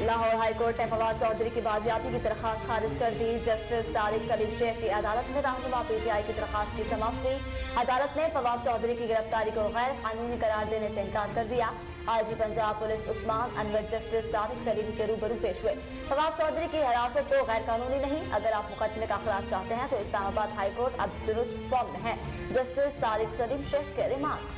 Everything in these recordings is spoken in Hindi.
लाहौर हाईकोर्ट ने फवाद चौधरी की बाजियाबी की दरखास्त खारिज कर दी। जस्टिस तारिक सलीम शेख की अदालत में रहनुमा पीटीआई की दरखास्त की समाप्त हुई। अदालत ने फवाद चौधरी की गिरफ्तारी को गैर कानूनी करार देने से इनकार कर दिया। IG Punjab police Usman Anwar justice Tariq Saleem के रूबरू पेश हुए। फवाद चौधरी की हिरासत तो गैर कानूनी नहीं, अगर आप मुकदमे का खिलाफ चाहते हैं तो इस्लामाबाद हाईकोर्ट अब दुरुस्त फॉर्म में है। जस्टिस तारिक सलीम शेख के रिमार्क्स।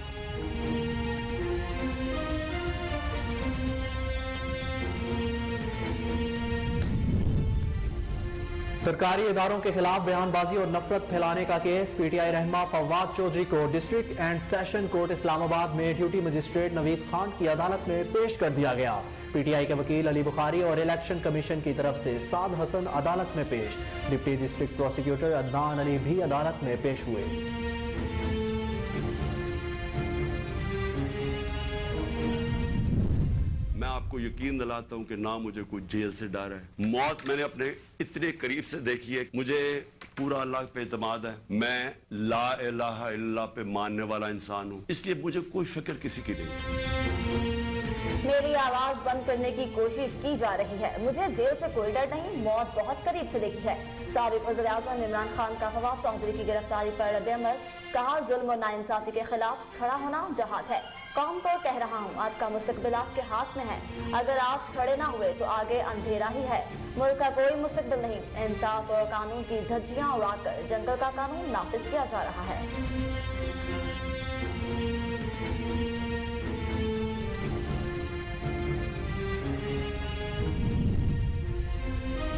सरकारी इदारों के खिलाफ बयानबाजी और नफरत फैलाने का केस पीटीआई रहनुमा फवाद चौधरी को district and session court Islamabad में ड्यूटी मजिस्ट्रेट नवीद खान की अदालत में पेश कर दिया गया। पीटीआई के वकील अली बुखारी और इलेक्शन कमीशन की तरफ से साद हसन अदालत में पेश। Deputy district prosecutor Adnan Ali भी अदालत में पेश हुए। मैं आपको यकीन दिलाता हूं कि ना मुझे कोई जेल से डर है। मौत मैंने अपने इतने करीब से देखी है। मुझे पूरा अल्लाह पे एतमाद है। मैं ला इलाहा इल्लल्लाह पे मानने वाला इंसान हूं, इसलिए मुझे कोई फिक्र किसी की नहीं। मेरी आवाज बंद करने की कोशिश की जा रही है। मुझे जेल से कोई डर नहीं, मौत बहुत करीब से देखी है। साबिक वज़ीर आज़म इमरान खान का फवाद चौधरी की गिरफ्तारी पर रद्द-ए-अमल। कहा, जुल्म और नाइंसाफी के खिलाफ खड़ा होना जहाद है। कौम को कह रहा हूँ, आपका मुस्तकबिल आपके हाथ में है। अगर आज खड़े ना हुए तो आगे अंधेरा ही है। मुल्क का कोई मुस्तकबिल नहीं। इंसाफ और कानून की धज्जियां उड़ाकर जंगल का कानून नाफिज किया जा रहा है।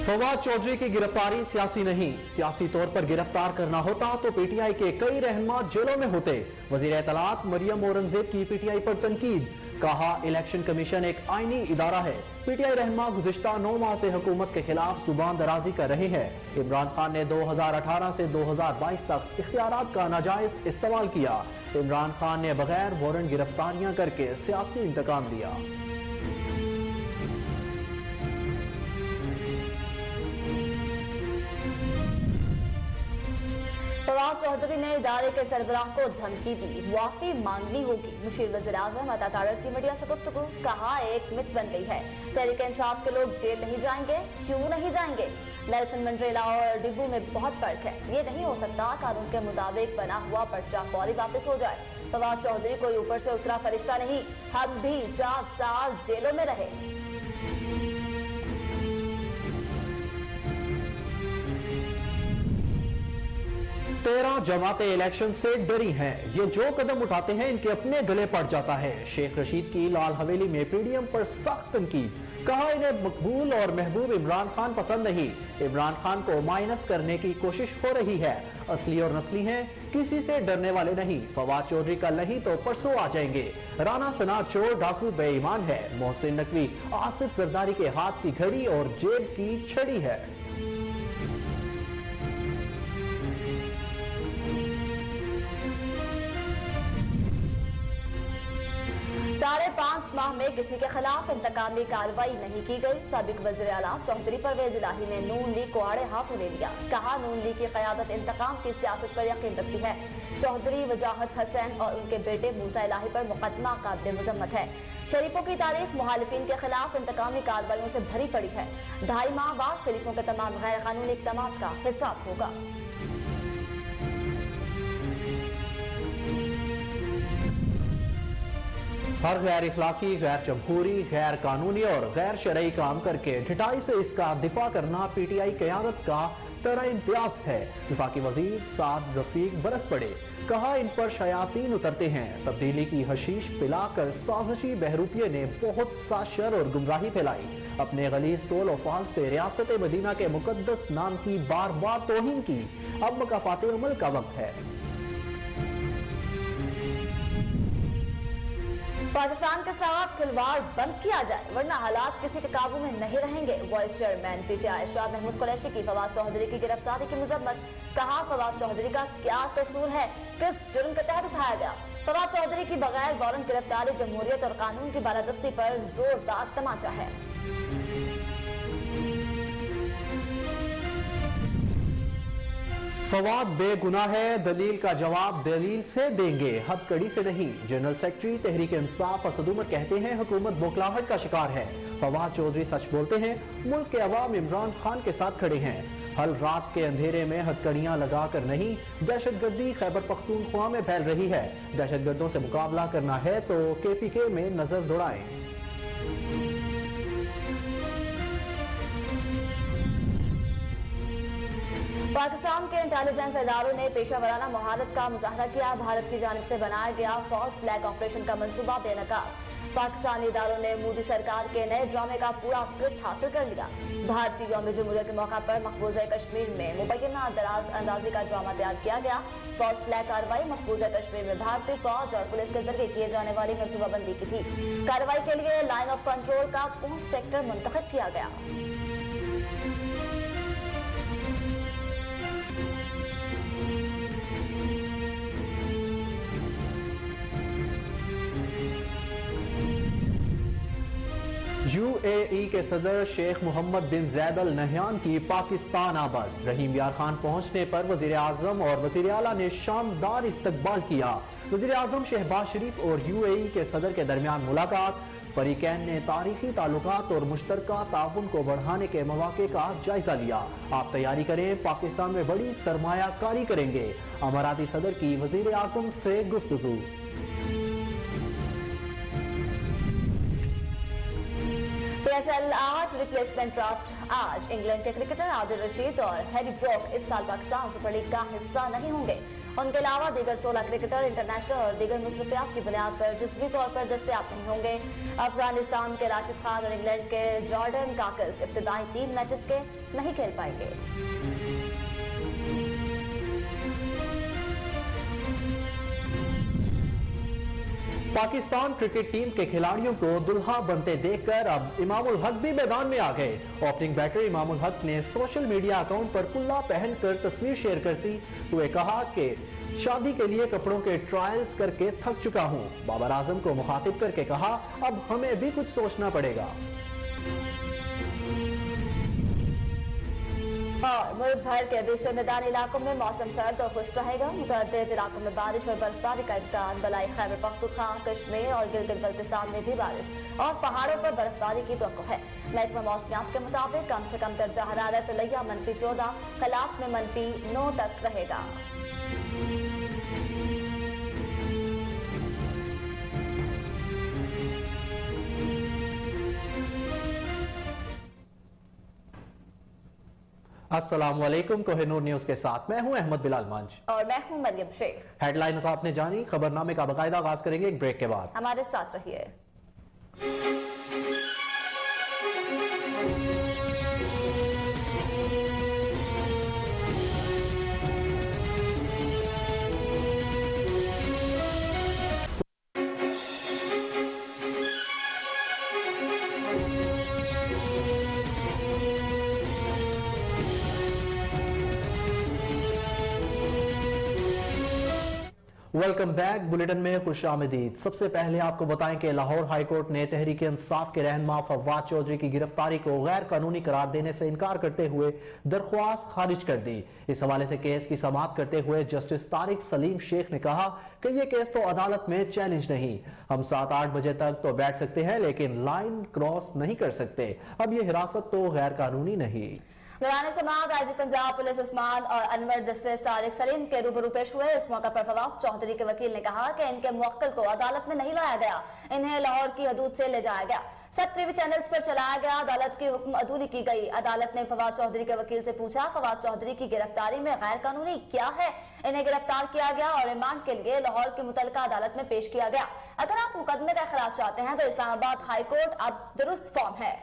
फवाद चौधरी की गिरफ्तारी सियासी नहीं, सियासी तौर पर गिरफ्तार करना होता तो पीटीआई के कई रहनुमा जेलों में होते। वजीर इत्तलात मरियम औरंगजेब की पीटीआई पर तनकीद। कहा, इलेक्शन कमीशन एक आईनी इदारा है। पीटीआई रहनुमा गुज़िश्ता 9 माह से हुकूमत के खिलाफ जुबान दराजी कर रहे हैं। इमरान खान ने 2018 से 2022 तक इख्तियारात का नाजायज इस्तेमाल किया। इमरान खान ने बगैर वारंट गिरफ्तारियां करके सियासी इंतकाम लिया। फवाद चौधरी ने इदारे के सरबराह को धमकी दी, मुआफी मांगनी होगी। मुशीर वज़ीर आज़म अता तारड़ की मीडिया से गुफ्तगू। कहा, एक मिथ बन गई है, तहरीक इंसाफ के लोग जेल नहीं जाएंगे। क्यों नहीं जाएंगे? नेल्सन मंडेला और डिब्बू में बहुत फर्क है। ये नहीं हो सकता कानून के मुताबिक बना हुआ पर्चा फौरी वापस हो जाए। फवाद चौधरी कोई ऊपर से उतरा फरिश्ता नहीं। हम भी 4 साल जेलों में रहे। 13 जमातें इलेक्शन से डरी हैं। ये जो कदम उठाते हैं इनके अपने गले पड़ जाता है। शेख रशीद की लाल हवेली में पीडीएम पर सख्त तनकीद। कहा, इन्हें मकबूल और महबूब इमरान खान पसंद नहीं। इमरान खान को माइनस करने की कोशिश हो रही है। असली और नस्ली हैं, किसी से डरने वाले नहीं। फवाद चौधरी कल नहीं तो परसों आ जाएंगे। राना सना चोर डाकू बेईमान है। मोहसिन नकवी आसिफ जरदारी के हाथ की घड़ी और जेब की छड़ी है। 5.5 माह में किसी के खिलाफ इंतकामी कार्रवाई नहीं की गई। साबिक वज़ीर आला चौधरी परवेज इलाही ने नून लीग को आड़े हाथों ले लिया। कहा, नून लीग की क़यादत इंतकाम की सियासत पर यकीन रखती है। चौधरी वजाहत हसैन और उनके बेटे मूसा इलाही पर मुकदमा काबिल मुजम्मत है। शरीफों की तारीख मुखालिफिन के खिलाफ इंतकामी कार्रवाइयों से भरी पड़ी है। 2.5 माह बाद शरीफों के तमाम गैर कानूनी इक़दामात का हिसाब होगा। हर गैर इखलाकी, गैर जमहूरी, गैर कानूनी और गैर शरई काम करके ढिठाई से इसका दिफा करना पीटीआई क़यादत का तरह इम्तियाज है। वफाकी वजीर साद रफीक बरस पड़े। कहा, इन पर शयातीन उतरते हैं। तब्दीली की हशीश पिलाकर साजिशी बहरूपिये ने बहुत सा शर और गुमराही फैलाई। अपने गलीज तोल अफाल से रियासत मदीना के मुकद्दस नाम की बार बार तौहीन की। अब मकाफात अमल का वक्त है। पाकिस्तान के साथ खिलवाड़ बंद किया जाए, वरना हालात किसी के काबू में नहीं रहेंगे। Vice chairman PTI Shah Mahmood Qureshi की फवाद चौधरी की गिरफ्तारी की मजम्मत। कहा, फवाद चौधरी का क्या कसूर है, किस जुर्म के तहत उठाया गया? फवाद चौधरी की बगैर वारंट गिरफ्तारी जमहूरियत और कानून की बालादस्ती पर जोरदार तमाचा है। फवाद बेगुनाह है, दलील का जवाब दलील से देंगे, हथकड़ी से नहीं। जनरल सेक्रेटरी तहरीक इंसाफ असद उमर कहते हैं हुकूमत बौखलाहट का शिकार है। फवाद चौधरी सच बोलते हैं, मुल्क के अवाम इमरान खान के साथ खड़े हैं। हल रात के अंधेरे में हथकड़ियां लगाकर नहीं, दहशतगर्दी खैबर पख्तूनख्वा में फैल रही है। दहशतगर्दों से मुकाबला करना है तो KPK में नजर दौड़ाएं। पाकिस्तान के इंटेलिजेंस इदारों ने पेशा वराना महारत का मुजाहरा किया। भारत की जानिब से बनाया गया फॉल्स फ्लैग ऑपरेशन का मंसूबा बेनकाब। पाकिस्तानी इदारों ने मोदी सरकार के नए ड्रामे का पूरा स्क्रिप्ट हासिल कर लिया। भारतीय यौम जमहूरियत के मौका पर मकबूजा कश्मीर में मुबैना दराज अंदाजी का ड्रामा तैयार किया गया। फॉल्स फ्लैग कार्रवाई मकबूजा कश्मीर में भारतीय फौज और पुलिस के जरिए किए जाने वाली मंसूबाबंदी की थी। कार्रवाई के लिए लाइन ऑफ कंट्रोल का पूंछ सेक्टर मुंतखब किया गया। UAE के सदर शेख मोहम्मद बिन जैद अल नहयान की पाकिस्तान आमद। रहीम यार खान पहुंचने पर वजीर आजम और वजीर आला ने शानदार इस्तकबाल किया। वजीर आजम शहबाज शरीफ और UAE के सदर के दरमियान मुलाकात। फरीकैन ने तारीखी ताल्लुकात और मुश्तरका ताउन को बढ़ाने के मौके का जायजा लिया। आप तैयारी करें, पाकिस्तान में बड़ी सरमायाकारी करेंगे। अमाराती सदर की वजीर आजम से गुफ्तगू। PSL आज रिप्लेसमेंट ड्राफ्ट। आज इंग्लैंड के क्रिकेटर आदिल रशीद और हैरी ब्रोक इस साल पाकिस्तान सुपर लीग का हिस्सा नहीं होंगे। उनके अलावा दीगर 16 क्रिकेटर इंटरनेशनल और दीगर मुसरफियात की बुनियाद पर जिस्मी तौर पर दस्तयाब नहीं होंगे। अफगानिस्तान के राशिद खान और इंग्लैंड के जॉर्डन काकस इब्तिदाई 3 मैचेस के नहीं खेल पाएंगे। पाकिस्तान क्रिकेट टीम के खिलाड़ियों को दुल्हा बनते देखकर अब इमामुल हक भी मैदान में आ गए। ओपनिंग बैटर इमामुल हक ने सोशल मीडिया अकाउंट पर कुल्ला पहनकर तस्वीर शेयर करती हुए कहा कि शादी के लिए कपड़ों के ट्रायल्स करके थक चुका हूं। बाबर आजम को मुखातिब करके कहा, अब हमें भी कुछ सोचना पड़ेगा। और मुल्क भर के बेशतर मैदानी इलाकों में मौसम सर्द और खुश्क रहेगा। मुतअद्दिद इलाकों में बारिश और बर्फबारी का इम्कान। बलाई खैबर पख्तूनख्वा, कश्मीर और गिलगित बल्तिस्तान में भी बारिश और पहाड़ों पर बर्फबारी की तवक्को है। महकमा मौसमियात के मुताबिक कम से कम दर्जा हरारत लिया -14, कलात में -9 तक रहेगा। अस्सलामुअलैकुम, कोहिनूर न्यूज के साथ मैं हूं अहमद बिलाल मंच और मैं हूं मरियम शेख। हेडलाइन तो आपने जानी, खबरनामे का बाकायदा आगाज करेंगे एक ब्रेक के बाद। हमारे साथ रहिए। Welcome back. बुलेटिन में खुश आमदीद। सबसे पहले आपको बताएं कि लाहौर हाईकोर्ट ने तहरीक इंसाफ के रहनुमा फवाद चौधरी की गिरफ्तारी को गैर कानूनी करार देने से इनकार करते हुए दरख्वास्त खारिज कर दी। इस हवाले से केस की समाअत करते हुए जस्टिस तारिक सलीम शेख ने कहा कि यह केस तो अदालत में चैलेंज नहीं, हम 7-8 बजे तक तो बैठ सकते हैं लेकिन लाइन क्रॉस नहीं कर सकते। अब यह हिरासत तो गैर कानूनी नहीं। दौरान समाअत आईजी पंजाब पुलिस उस्मान और अनवर जस्टिस तारिक सलीम के रूबरू पेश हुए। इस मौके पर फवाद चौधरी के वकील ने कहा कि इनके मुवक्किल को अदालत में नहीं लाया गया, इन्हें लाहौर की हदूद से ले जाया गया, सब टीवी चैनल्स पर चलाया गया। अदालत की हुक्म अदूली की गई। अदालत ने फवाद चौधरी के वकील से पूछा, फवाद चौधरी की गिरफ्तारी में गैर कानूनी क्या है? इन्हें गिरफ्तार किया गया और रिमांड के लिए लाहौर की मुतल्लिका अदालत में पेश किया गया। अगर आप मुकदमे का खिलाफ चाहते हैं तो इस्लामाबाद हाईकोर्ट अब दुरुस्त फॉर्म है।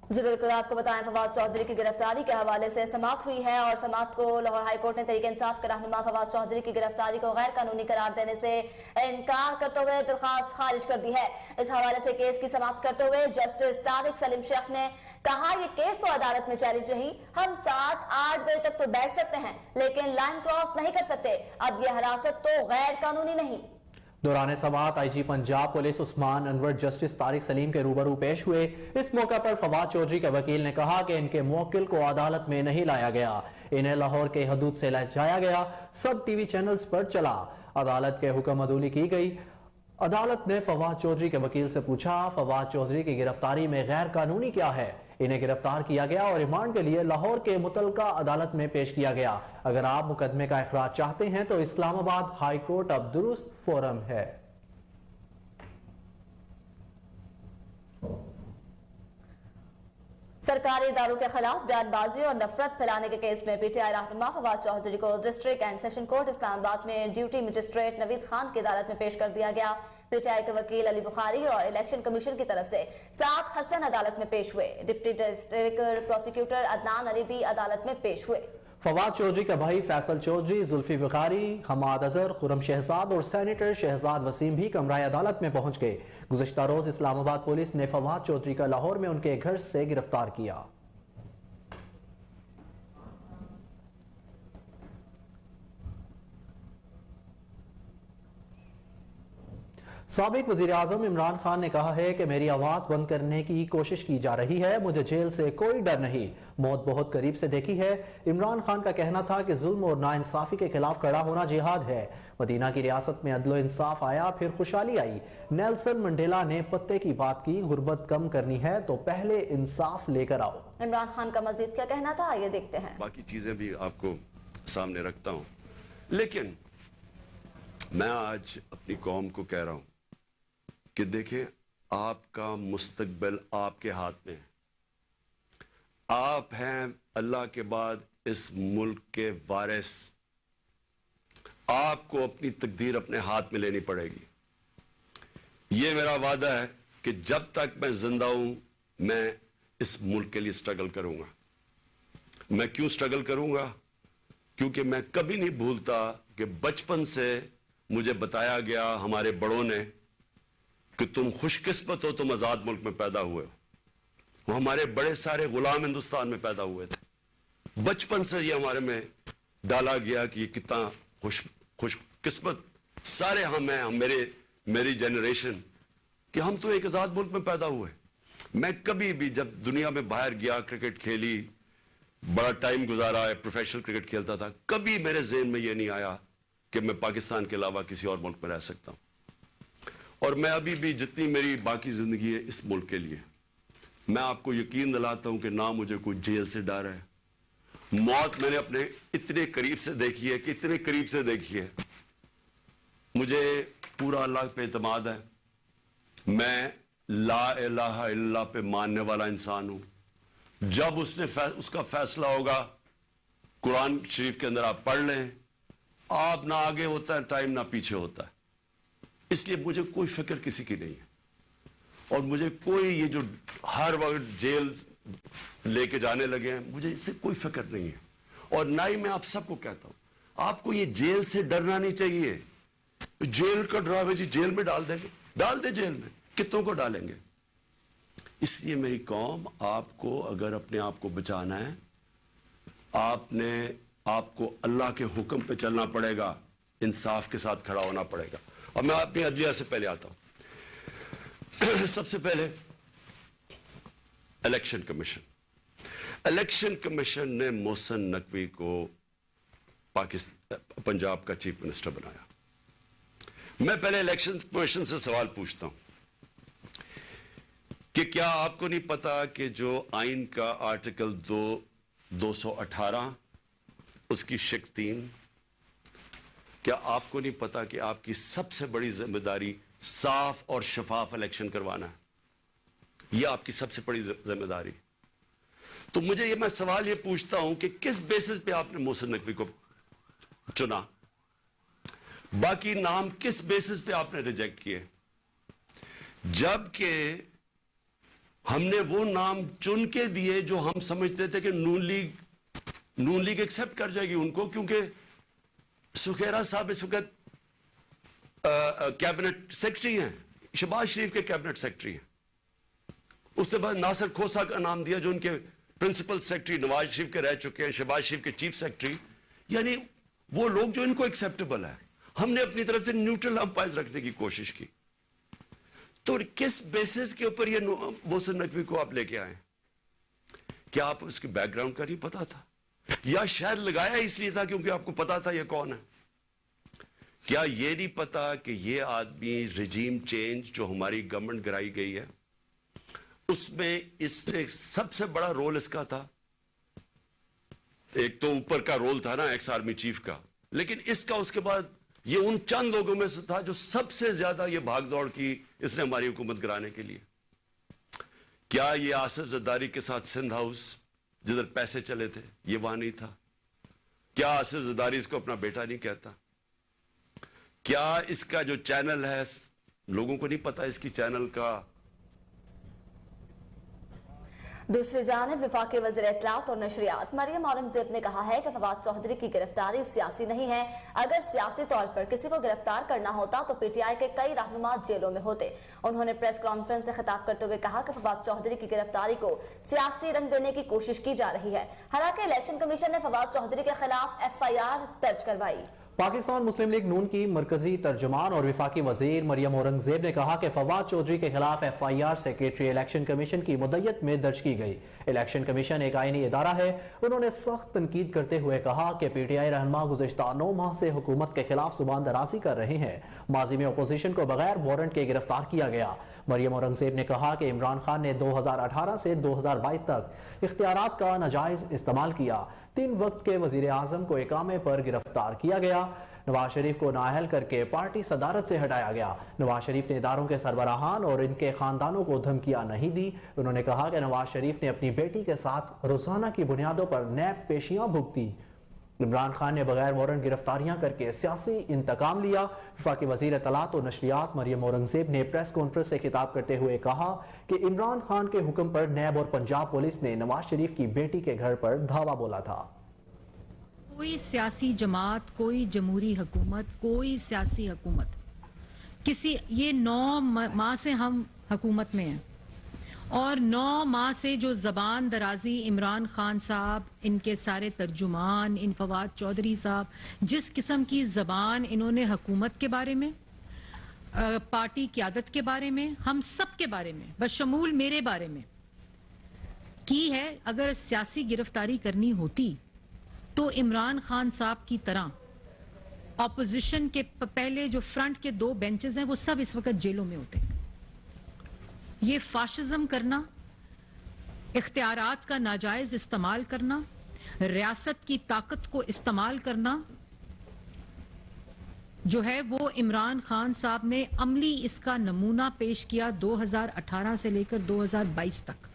जी बिल्कुल, आपको बताएं फवाद चौधरी की गिरफ्तारी के हवाले से समाअत हुई है और समाअत को लाहौर हाईकोर्ट ने तहरीक इंसाफ के रहनुमा फवाद चौधरी की गिरफ्तारी को गैर कानूनी करार देने से इनकार करते हुए दरख्वास्त खारिज कर दी है। इस हवाले से केस की समाअत करते हुए जस्टिस तारिक सलीम शेख ने कहा, ये केस तो अदालत में चैलेंज नहीं, हम 7-8 बजे तक तो बैठ सकते हैं लेकिन लाइन क्रॉस नहीं कर सकते। अब यह हिरासत तो गैर कानूनी नहीं। दौरान समाअत IG Punjab police Usman Anwar justice Tariq Saleem के रूबरू पेश हुए। इस मौके पर फवाद चौधरी के वकील ने कहा कि इनके मुवक्किल को अदालत में नहीं लाया गया, इन्हें लाहौर के हदूद से ले जाया गया, सब टीवी चैनल्स पर चला, अदालत के हुक्म अदूली की गई। अदालत ने फवाद चौधरी के वकील से पूछा, फवाद चौधरी की गिरफ्तारी में गैर कानूनी क्या है? इन्हें गिरफ्तार किया गया और रिमांड के लिए लाहौर के मुतलका अदालत में पेश किया गया। अगर आप मुकदमे का इखराज चाहते हैं तो इस्लामाबाद हाई कोर्ट अब दुरुस्त फोरम है। सरकारी इदारों के खिलाफ बयानबाजी और नफरत फैलाने के केस में पीटीआई रहनुमा फवाद चौधरी को district and session court Islamabad में ड्यूटी मजिस्ट्रेट नवीद खान की अदालत में पेश कर दिया गया। पीटीआई के वकील अली बुखारी और इलेक्शन कमीशन की तरफ से साद हसन अदालत में पेश हुए। Deputy district prosecutor Adnan Ali भी अदालत में पेश हुए। फवाद चौधरी का भाई फैसल चौधरी, जुल्फी बुखारी, हमाद अजहर, खुरम शहजाद और सेनेटर शहजाद वसीम भी कमराए अदालत में पहुंच गए। गुज़िश्ता रोज इस्लामाबाद पुलिस ने फवाद चौधरी का लाहौर में उनके घर से गिरफ्तार किया। साबिक वज़ीर आज़म इमरान खान ने कहा है कि मेरी आवाज बंद करने की कोशिश की जा रही है, मुझे जेल से कोई डर नहीं, मौत बहुत करीब से देखी है। इमरान खान का कहना था कि जुल्म और नाइंसाफी के खिलाफ खड़ा होना जिहाद है। मदीना की रियासत में अदलो इंसाफ आया, फिर खुशहाली आई। नेल्सन मंडेला ने पत्ते की बात की, गुर्बत कम करनी है तो पहले इंसाफ लेकर आओ। इमरान खान का मजीद क्या कहना था, आइए देखते हैं। बाकी चीजें भी आपको सामने रखता हूं, लेकिन मैं आज अपनी कौम को कह रहा हूं कि देखें, आपका मुस्तकबिल आपके हाथ में है। आप हैं अल्लाह के बाद इस मुल्क के वारिस। आपको अपनी तकदीर अपने हाथ में लेनी पड़ेगी। यह मेरा वादा है कि जब तक मैं जिंदा हूं, मैं इस मुल्क के लिए स्ट्रगल करूंगा। मैं क्यों स्ट्रगल करूंगा? क्योंकि मैं कभी नहीं भूलता कि बचपन से मुझे बताया गया हमारे बड़ों ने कि तुम खुशकिस्मत हो, तुम आजाद मुल्क में पैदा हुए हो। वो हमारे बड़े सारे गुलाम हिंदुस्तान में पैदा हुए थे। बचपन से ये हमारे में डाला गया कि ये कितना खुशकिस्मत सारे हम हैं, मेरी जनरेशन, कि हम तो एक आजाद मुल्क में पैदा हुए। मैं कभी भी जब दुनिया में बाहर गया, क्रिकेट खेली, बड़ा टाइम गुजारा है, प्रोफेशनल क्रिकेट खेलता था, कभी मेरे ज़हन में ये नहीं आया कि मैं पाकिस्तान के अलावा किसी और मुल्क में रह सकता हूं। और मैं अभी भी जितनी मेरी बाकी जिंदगी है इस मुल्क के लिए, मैं आपको यकीन दिलाता हूं कि ना मुझे कोई जेल से डर है। मौत मैंने अपने इतने करीब से देखी है कि इतने करीब से देखी है। मुझे पूरा अल्लाह पे एतमाद है। मैं ला इलाहा इल्लल्लाह पे मानने वाला इंसान हूं। जब उसका फैसला होगा, कुरान शरीफ के अंदर आप पढ़ लें, आप ना आगे होता है टाइम, ना पीछे होता है। इसलिए मुझे कोई फिक्र किसी की नहीं है, और मुझे कोई ये जो हर वक्त जेल लेके जाने लगे हैं, मुझे इससे कोई फिक्र नहीं है। और ना ही मैं आप सबको कहता हूं, आपको ये जेल से डरना नहीं चाहिए। जेल का डरावे जी, जेल में डाल देंगे, डाल दे जेल में, कितनों को डालेंगे। इसलिए मेरी कौम, आपको अगर अपने आप को बचाना है, आपको अल्लाह के हुक्म पे चलना पड़ेगा, इंसाफ के साथ खड़ा होना पड़ेगा। और मैं अपनी अदलिया से पहले आता हूं। सबसे पहले इलेक्शन कमीशन ने मोहसिन नकवी को पंजाब का चीफ मिनिस्टर बनाया। मैं पहले इलेक्शन कमीशन से सवाल पूछता हूं कि क्या आपको नहीं पता कि जो आइन का आर्टिकल 218 उसकी शिक 3, क्या आपको नहीं पता कि आपकी सबसे बड़ी जिम्मेदारी साफ और शफाफ इलेक्शन करवाना है? यह आपकी सबसे बड़ी जिम्मेदारी। तो मैं सवाल यह पूछता हूं कि किस बेसिस पे आपने मोहसिन नकवी को चुना? बाकी नाम किस बेसिस पे आपने रिजेक्ट किए? जबकि हमने वो नाम चुन के दिए जो हम समझते थे कि नून लीग एक्सेप्ट कर जाएगी उनको, क्योंकि सुखेरा साहब इस वक्त कैबिनेट सेक्रेटरी हैं, शहबाज शरीफ के कैबिनेट सेक्रेटरी हैं। उसके बाद नासिर खोसा का नाम दिया जो उनके प्रिंसिपल सेक्रेटरी नवाज शरीफ के रह चुके हैं, शहबाज शरीफ के चीफ सेक्रेटरी, यानी वो लोग जो इनको एक्सेप्टेबल है। हमने अपनी तरफ से न्यूट्रल अंपायर रखने की कोशिश की। तो किस बेसिस के ऊपर ये मोहसिन नकवी को आप लेके आए? क्या आप उसके बैकग्राउंड का नहीं पता था, या शायद लगाया इसलिए था क्योंकि आपको पता था ये कौन है? क्या ये नहीं पता कि ये आदमी रिजीम चेंज जो हमारी गवर्नमेंट गिराई गई है उसमें इससे सबसे बड़ा रोल इसका था? एक तो ऊपर का रोल था ना एक्स आर्मी चीफ का, लेकिन इसका उसके बाद ये उन चंद लोगों में से था जो सबसे ज्यादा ये भागदौड़ की इसने हमारी हुकूमत गिराने के लिए। क्या ये आसिफ जरदारी के साथ सिंध हाउस जिधर पैसे चले थे ये वहां नहीं था? क्या आसिफ जरदारी इसको अपना बेटा नहीं कहता? क्या इसका जो चैनल है लोगों को नहीं पता इसकी चैनल का? दूसरी जानिब वफाकी वज़ीर इत्तलात और नशरियात मरियम औरंगजेब ने कहा है कि फवाद चौधरी की गिरफ्तारी सियासी नहीं है। अगर सियासी तौर पर किसी को गिरफ्तार करना होता तो पीटीआई के कई रहनुमा जेलों में होते। उन्होंने प्रेस कॉन्फ्रेंस से खिताब करते हुए कहा कि फवाद चौधरी की गिरफ्तारी को सियासी रंग देने की कोशिश की जा रही है। हालांकि इलेक्शन कमीशन ने फवाद चौधरी के खिलाफ FIR दर्ज करवाई। पाकिस्तान मुस्लिम लीग नून की मरकजी तर्जुमान और वफाकी वजीर मरियम औरंगजेब ने कहा कि फवाद चौधरी के खिलाफ FIR सेक्रेटरी इलेक्शन कमीशन की मुद्दत में दर्ज की गई। इलेक्शन कमीशन एक आईनी इदारा है। उन्होंने सख्त तनकीद करते हुए कहा कि पीटीआई रहनुमा गुज़िश्ता 9 माह से हुकूमत के खिलाफ जुबान दराजी कर रहे हैं। माजी में अपोजिशन को बगैर वारंट के गिरफ्तार किया गया। मरियम औरंगजेब ने कहा कि इमरान खान ने 2018 से 2022 तक इख्तियारात का नाजायज इस्तेमाल किया। 3 वक्त के वजीर आजम को इकामे पर गिरफ्तार किया गया। नवाज शरीफ को नाअहल करके पार्टी सदारत से हटाया गया। नवाज शरीफ ने इदारों के सरबराहान और इनके खानदानों को धमकियां नहीं दी। उन्होंने कहा कि नवाज शरीफ ने अपनी बेटी के साथ रोजाना की बुनियादों पर नैब पेशियां भुगती। इमरान खान ने बगैर वारंट गिरफ्तारियां करके सियासी इंतकाम लिया। वफाकी वजीर इत्तलात और नशरियात मरियम औरंगजेब ने प्रेस कॉन्फ्रेंस से खिताब करते हुए कहा कि इमरान खान के हुक्म पर नैब और पंजाब पुलिस ने नवाज शरीफ की बेटी के घर पर धावा बोला था। कोई सियासी जमात, कोई जमहूरी हुकूमत, कोई सियासी हुकूमत किसी, ये 9 माह से हम हुकूमत में हैं और 9 माह से जो जबान दराजी इमरान खान साहब, इनके सारे तर्जुमान, इन फवाद चौधरी साहब, जिस किस्म की जबान इन्होंने हुकूमत के बारे में, पार्टी क़यादत के बारे में, हम सब के बारे में, बशमूल मेरे बारे में की है। अगर सियासी गिरफ्तारी करनी होती तो इमरान खान साहब की तरह ऑपोजिशन के पहले जो फ्रंट के 2 बेंचेस हैं वो सब इस वक्त जेलों में होते हैं। ये फाशिज्म करना, इख्तियारात का नाजायज इस्तेमाल करना, रियासत की ताकत को इस्तेमाल करना जो है वो इमरान खान साहब ने अमली इसका नमूना पेश किया 2018 से लेकर 2022 तक।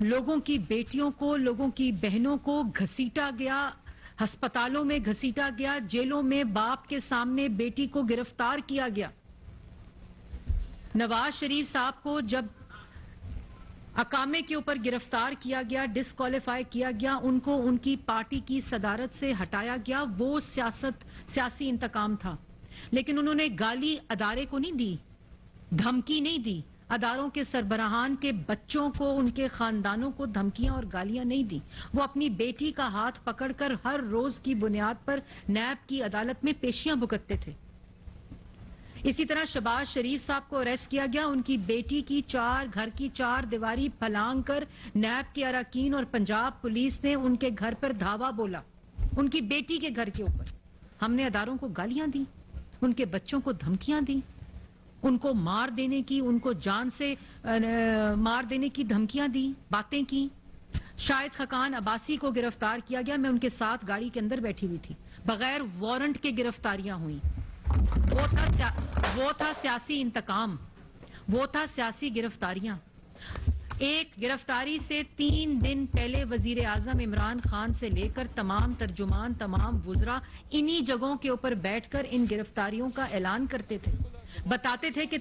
लोगों की बेटियों को, लोगों की बहनों को घसीटा गया, अस्पतालों में घसीटा गया, जेलों में बाप के सामने बेटी को गिरफ्तार किया गया। नवाज शरीफ साहब को जब अकामे के ऊपर गिरफ्तार किया गया, डिस्क्वालीफाई किया गया, उनको उनकी पार्टी की सदारत से हटाया गया। वो सियासी इंतकाम था, लेकिन उन्होंने गाली अदारे को नहीं दी, धमकी नहीं दी। अदारों के सरबराहान के बच्चों को, उनके खानदानों को धमकियां और गालियां नहीं दी। वो अपनी बेटी का हाथ पकड़कर हर रोज की बुनियाद पर नैब की अदालत में पेशियां भुगतते थे। इसी तरह शहबाज शरीफ साहब को अरेस्ट किया गया। उनकी बेटी की घर की 4 दीवारी फलांग कर नैब के अरकान और पंजाब पुलिस ने उनके घर पर धावा बोला, उनकी बेटी के घर के ऊपर। हमने अदारों को गालियां दी, उनके बच्चों को धमकियां दी, उनको मार देने की, उनको जान से मार देने की धमकियां दी, बातें की। शाहिद खकान अब्बासी को गिरफ्तार किया गया। मैं उनके साथ गाड़ी के अंदर बैठी हुई थी। बगैर वारंट के गिरफ्तारियां हुई। वो था सियासी इंतकाम, वो था सियासी गिरफ्तारियां। एक गिरफ्तारी से 3 दिन पहले वजीर आजम इमरान खान से लेकर तमाम तर्जुमान, तमाम वुज़रा इन्हीं जगहों के ऊपर बैठकर इन गिरफ्तारियों का ऐलान करते थे। बताते थे कि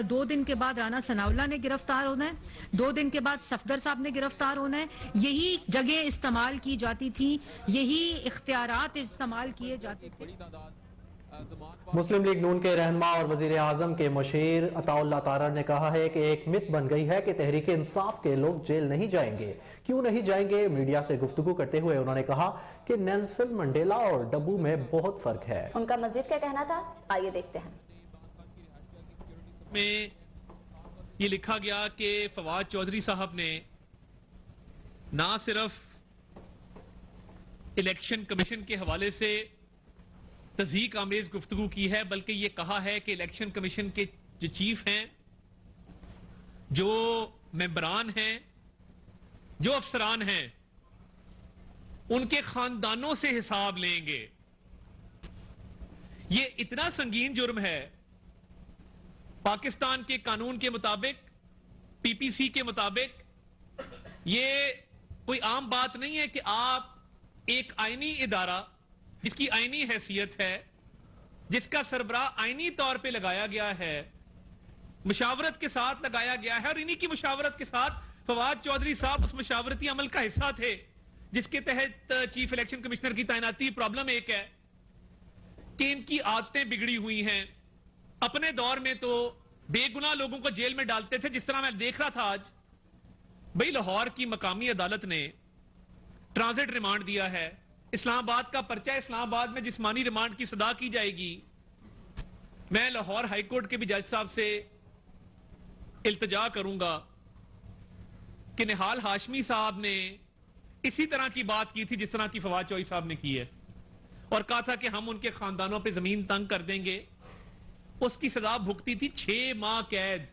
2 दिन के बाद राना सनाउल्लाह ने गिरफ्तार होना है, 2 दिन के बाद सफदर साहब ने गिरफ्तार होना है। यही जगह इस्तेमाल की जाती थी, यही इख्तियारात इस्तेमाल किए जाते थे। मुस्लिम लीग नून के रहनुमा और वजीर आजम के मुशीर अताउल्लाह तारर ने कहा है कि एक मिथ बन गई है कि तहरीक इंसाफ के लोग जेल नहीं जाएंगे। क्यों नहीं जाएंगे? मीडिया से गुफ्तगू करते हुए उन्होंने कहा कि नेल्सन मंडेला और डब्बू में बहुत फर्क है। उनका मजीद क्या कहना था, आइए देखते हैं। में ये लिखा गया कि फवाद चौधरी साहब ने ना सिर्फ इलेक्शन कमीशन के हवाले से तज़हीक आमेज गुफ्तगू की है, बल्कि ये कहा है कि इलेक्शन कमीशन के जो चीफ हैं, जो मेंबरान हैं, जो अफसरान हैं, उनके खानदानों से हिसाब लेंगे। ये इतना संगीन जुर्म है। पाकिस्तान के कानून के मुताबिक, पीपीसी के मुताबिक, ये कोई आम बात नहीं है कि आप एक आईनी इदारा जिसकी आईनी हैसियत है, जिसका सरबराह आईनी तौर पे लगाया गया है, मुशावरत के साथ लगाया गया है, और इन्हीं की मुशावरत के साथ फवाद चौधरी साहब उस मुशावरती अमल का हिस्सा थे जिसके तहत चीफ इलेक्शन कमिश्नर की तैनाती। प्रॉब्लम एक है कि इनकी आदतें बिगड़ी हुई हैं। अपने दौर में तो बेगुनाह लोगों को जेल में डालते थे, जिस तरह मैं देख रहा था आज भाई लाहौर की मकामी अदालत ने ट्रांजिट रिमांड दिया है। इस्लामाबाद का पर्चा, इस्लामाबाद में जिस्मानी रिमांड की सदा की जाएगी। मैं लाहौर हाईकोर्ट के भी जज साहब से इल्तिजा करूंगा कि निहाल हाशमी साहब ने इसी तरह की बात की थी जिस तरह की फवाद चौधरी साहब ने की है, और कहा था कि हम उनके खानदानों पे जमीन तंग कर देंगे। उसकी सजा भुगती थी 6 माह कैद।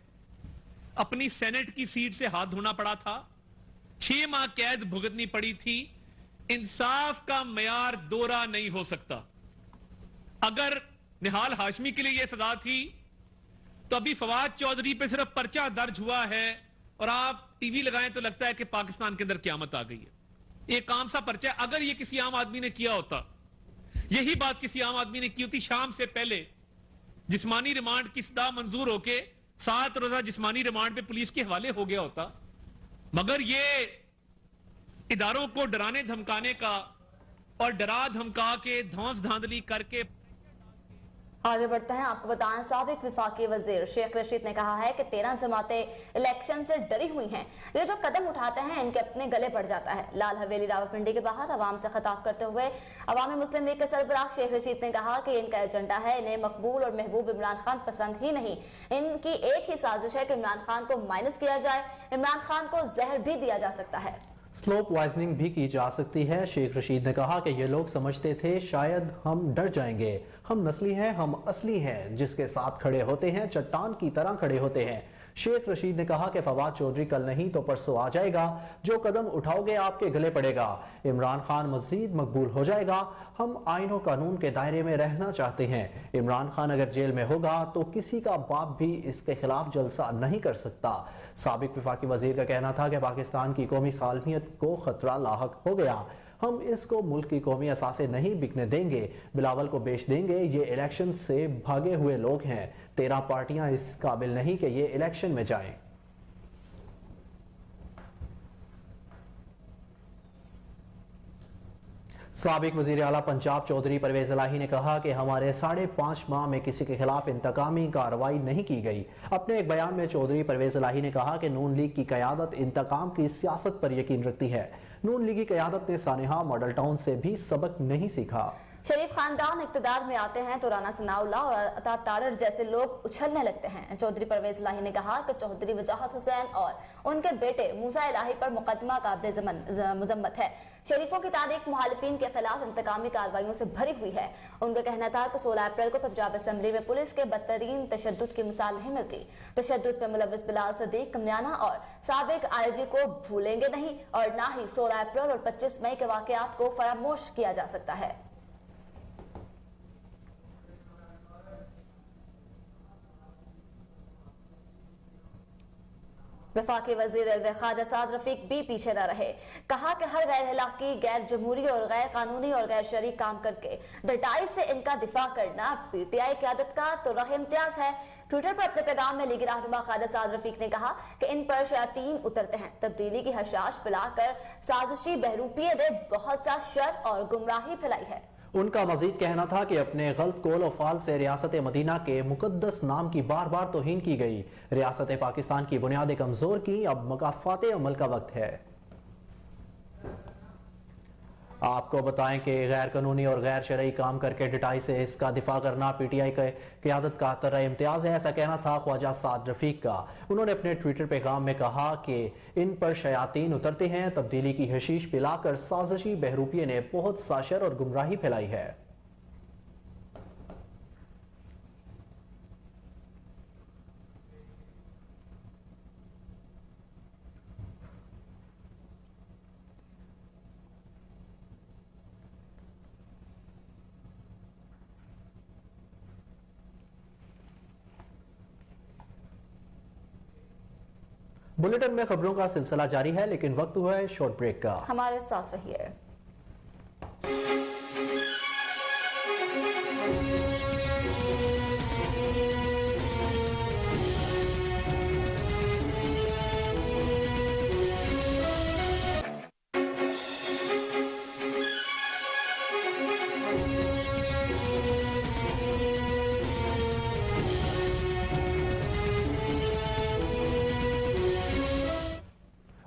अपनी सेनेट की सीट से हाथ धोना पड़ा था, 6 माह कैद भुगतनी पड़ी थी। इंसाफ का मयार दोहरा नहीं हो सकता। अगर निहाल हाशमी के लिए यह सजा थी तो अभी फवाद चौधरी पे सिर्फ पर्चा दर्ज हुआ है और आप टीवी लगाएं तो लगता है कि पाकिस्तान के अंदर क़यामत आ गई है। एक आम सा पर्चा है। अगर यह किसी आम आदमी ने किया होता, यही बात किसी आम आदमी ने की होती, शाम से पहले जिस्मानी रिमांड की सजा मंजूर होके 7 रोजा जिस्मानी रिमांड पे पुलिस के हवाले हो गया होता। मगर ये इदारों को डराने धमकाने का और डरा धमका के धौंस धांधली करके। आगे बढ़ते हैं। आपको बताएं, साबिक विफाकी वजीर शेख रशीद ने कहा है कि 13 जमातें इलेक्शन से डरी हुई हैं। ये जो कदम उठाते हैं इनके अपने गले पड़ जाता है। लाल हवेली रावलपिंडी के बाहर अवाम से खिताब करते हुए अवामी मुस्लिम लीग के सरबराह शेख रशीद ने कहा कि इनका एजेंडा है, इन्हें मकबूल और महबूब इमरान खान पसंद ही नहीं। इनकी एक ही साजिश है कि इमरान खान को माइनस किया जाए। इमरान खान को जहर भी दिया जा सकता है, स्लो पॉइजनिंग भी की जा सकती है। शेख रशीद ने कहा कि ये लोग समझते थे शायद हम डर जाएंगे। हम नस्ली हैं, हम असली हैं। जिसके साथ खड़े होते हैं चट्टान की तरह खड़े होते हैं। शेख रशीद ने कहा कि फवाद चौधरी कल नहीं तो परसों आ जाएगा। जो कदम उठाओगे आपके गले पड़ेगा। इमरान खान मजीद मकबूल हो जाएगा। हम आईन और कानून के दायरे में रहना चाहते हैं। इमरान खान अगर जेल में होगा तो किसी का बाप भी इसके खिलाफ जलसा नहीं कर सकता। साबिक वफाकी वजीर का कहना था कि पाकिस्तान की कौमी सालमियत को खतरा लाहक हो गया। हम इसको मुल्क की कौमी असासे नहीं बिकने देंगे, बिलावल को बेच देंगे। ये इलेक्शन से भागे हुए लोग हैं। 13 पार्टियां इस काबिल नहीं कि ये इलेक्शन में जाएं। साबिक वजीर आला पंजाब चौधरी परवेज इलाही ने कहा कि हमारे 5.5 माह में किसी के खिलाफ इंतकामी कार्रवाई नहीं की गई। अपने एक बयान में चौधरी परवेज इलाही ने कहा कि नून लीग की क़यादत इंतकाम की सियासत पर यकीन रखती है। नून लीगी क़यादत ने सानेहा मॉडल टाउन से भी सबक नहीं सीखा। शरीफ खानदान इक़्तिदार में आते हैं तो राना सनाउल्लाह और अता तारड़ जैसे लोग उछलने लगते हैं। चौधरी परवेज इलाही ने कहा कि चौधरी वजाहत हुसैन और उनके बेटे मूसा इलाही पर मुकदमा काबिल मजम्मत है। शरीफों की तारीख मुखालिफिन के खिलाफ इंतकामी कार्रवाइयों से भरी हुई है। उनका कहना था कि 16 अप्रैल को पंजाब असम्बली में पुलिस के बदतरीन तशद्दुद की मिसाल नहीं मिलती। तशद्दुद में मुलव्विस बिलाल सदीक कमयाना और साबिक आईजी को भूलेंगे नहीं और ना ही 16 अप्रैल और 25 मई के वाकयात को फरामोश किया जा सकता है। वफाकी वजीर ख्वाजा साद रफीक भी पीछे न रहे। कहा कि हर गैर इलाकी, गैर जमहूरी और गैर कानूनी और गैर शरई काम करके डटाई से इनका दिफा करना पीटीआई क़यादत का तो राह इम्तियाज है। ट्विटर पर अपने पैगाम में लीगी रहनुमा ख्वाजा साद रफीक ने कहा कि इन पर शयातीन उतरते हैं। तब्दीली की हशाश पिलाकर साजिशी बहरूपिये ने बहुत सा शर और गुमराही फैलाई है। उनका मजीद कहना था कि अपने गलत कौल और फाल से रियासत मदीना के मुकद्दस नाम की बार बार तौहीन की गई। रियासत पाकिस्तान की बुनियादें कमजोर की, अब मकाफात अमल का वक्त है। आपको बताएं कि गैर कानूनी और गैर शरई काम करके डिटाई से इसका दिफा करना पीटीआई के क़यादत का तरह इम्तियाज है, ऐसा कहना था ख्वाजा साद रफीक का। उन्होंने अपने ट्विटर पैगाम में कहा कि इन पर शयातीन उतरते हैं। तब्दीली की हशीश पिलाकर साजिशी बहरूपिये ने बहुत साशर और गुमराही फैलाई है। बुलेटिन में खबरों का सिलसिला जारी है, लेकिन वक्त हुआ है शॉर्ट ब्रेक का। हमारे साथ रहिए।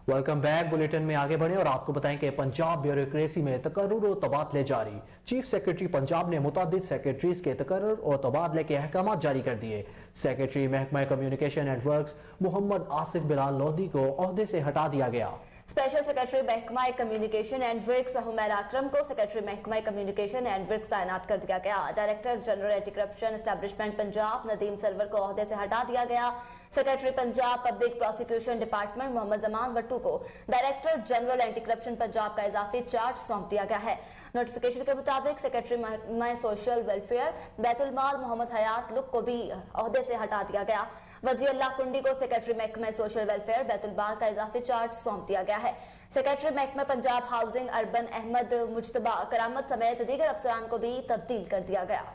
Welcome back. बुलेटिन में आगे बढ़े और आपको बताएं कि पंजाब ब्यूरोक्रेसी में तकर्रुर और तबादले जारी। चीफ सेक्रेटरी पंजाब ने मुतादिद सेक्रेटरीज के तकर्रुर और तबादले के अहकाम जारी कर दिए। सेक्रेटरी महकमा communication and works Mohammad Asif Bilal Lodhi को ओहदे से हटा दिया गया। स्पेशल सेक्रेटरी महकमा communication and works Humair Akram को सेक्रेटरी महकमा कम्युनिकेशन एंड वर्क्स तैनात कर दिया गया। Director general anti corruption establishment Punjab Nadeem Sarwar को ओहदे से हटा दिया गया। Secretary Punjab public prosecution department Mohammad Zaman Wattoo को director general anti corruption Punjab का इजाफी चार्ज सौंप दिया गया है। नोटिफिकेशन के मुताबिक सेक्रेटरी महकमा सोशल वेलफेयर बैतुल माल मोहम्मद हयात लुक को भी ओहदे से हटा दिया गया। वजी अल्लाह कुंडी को सेक्रेटरी महकमा सोशल वेलफेयर बैतुल माल का इजाफी चार्ज सौंप दिया गया है। सेक्रेटरी महकमा पंजाब हाउसिंग अर्बन अहमद मुजतबा करामत समेत दीगर अफसरान को भी तब्दील कर दिया गया।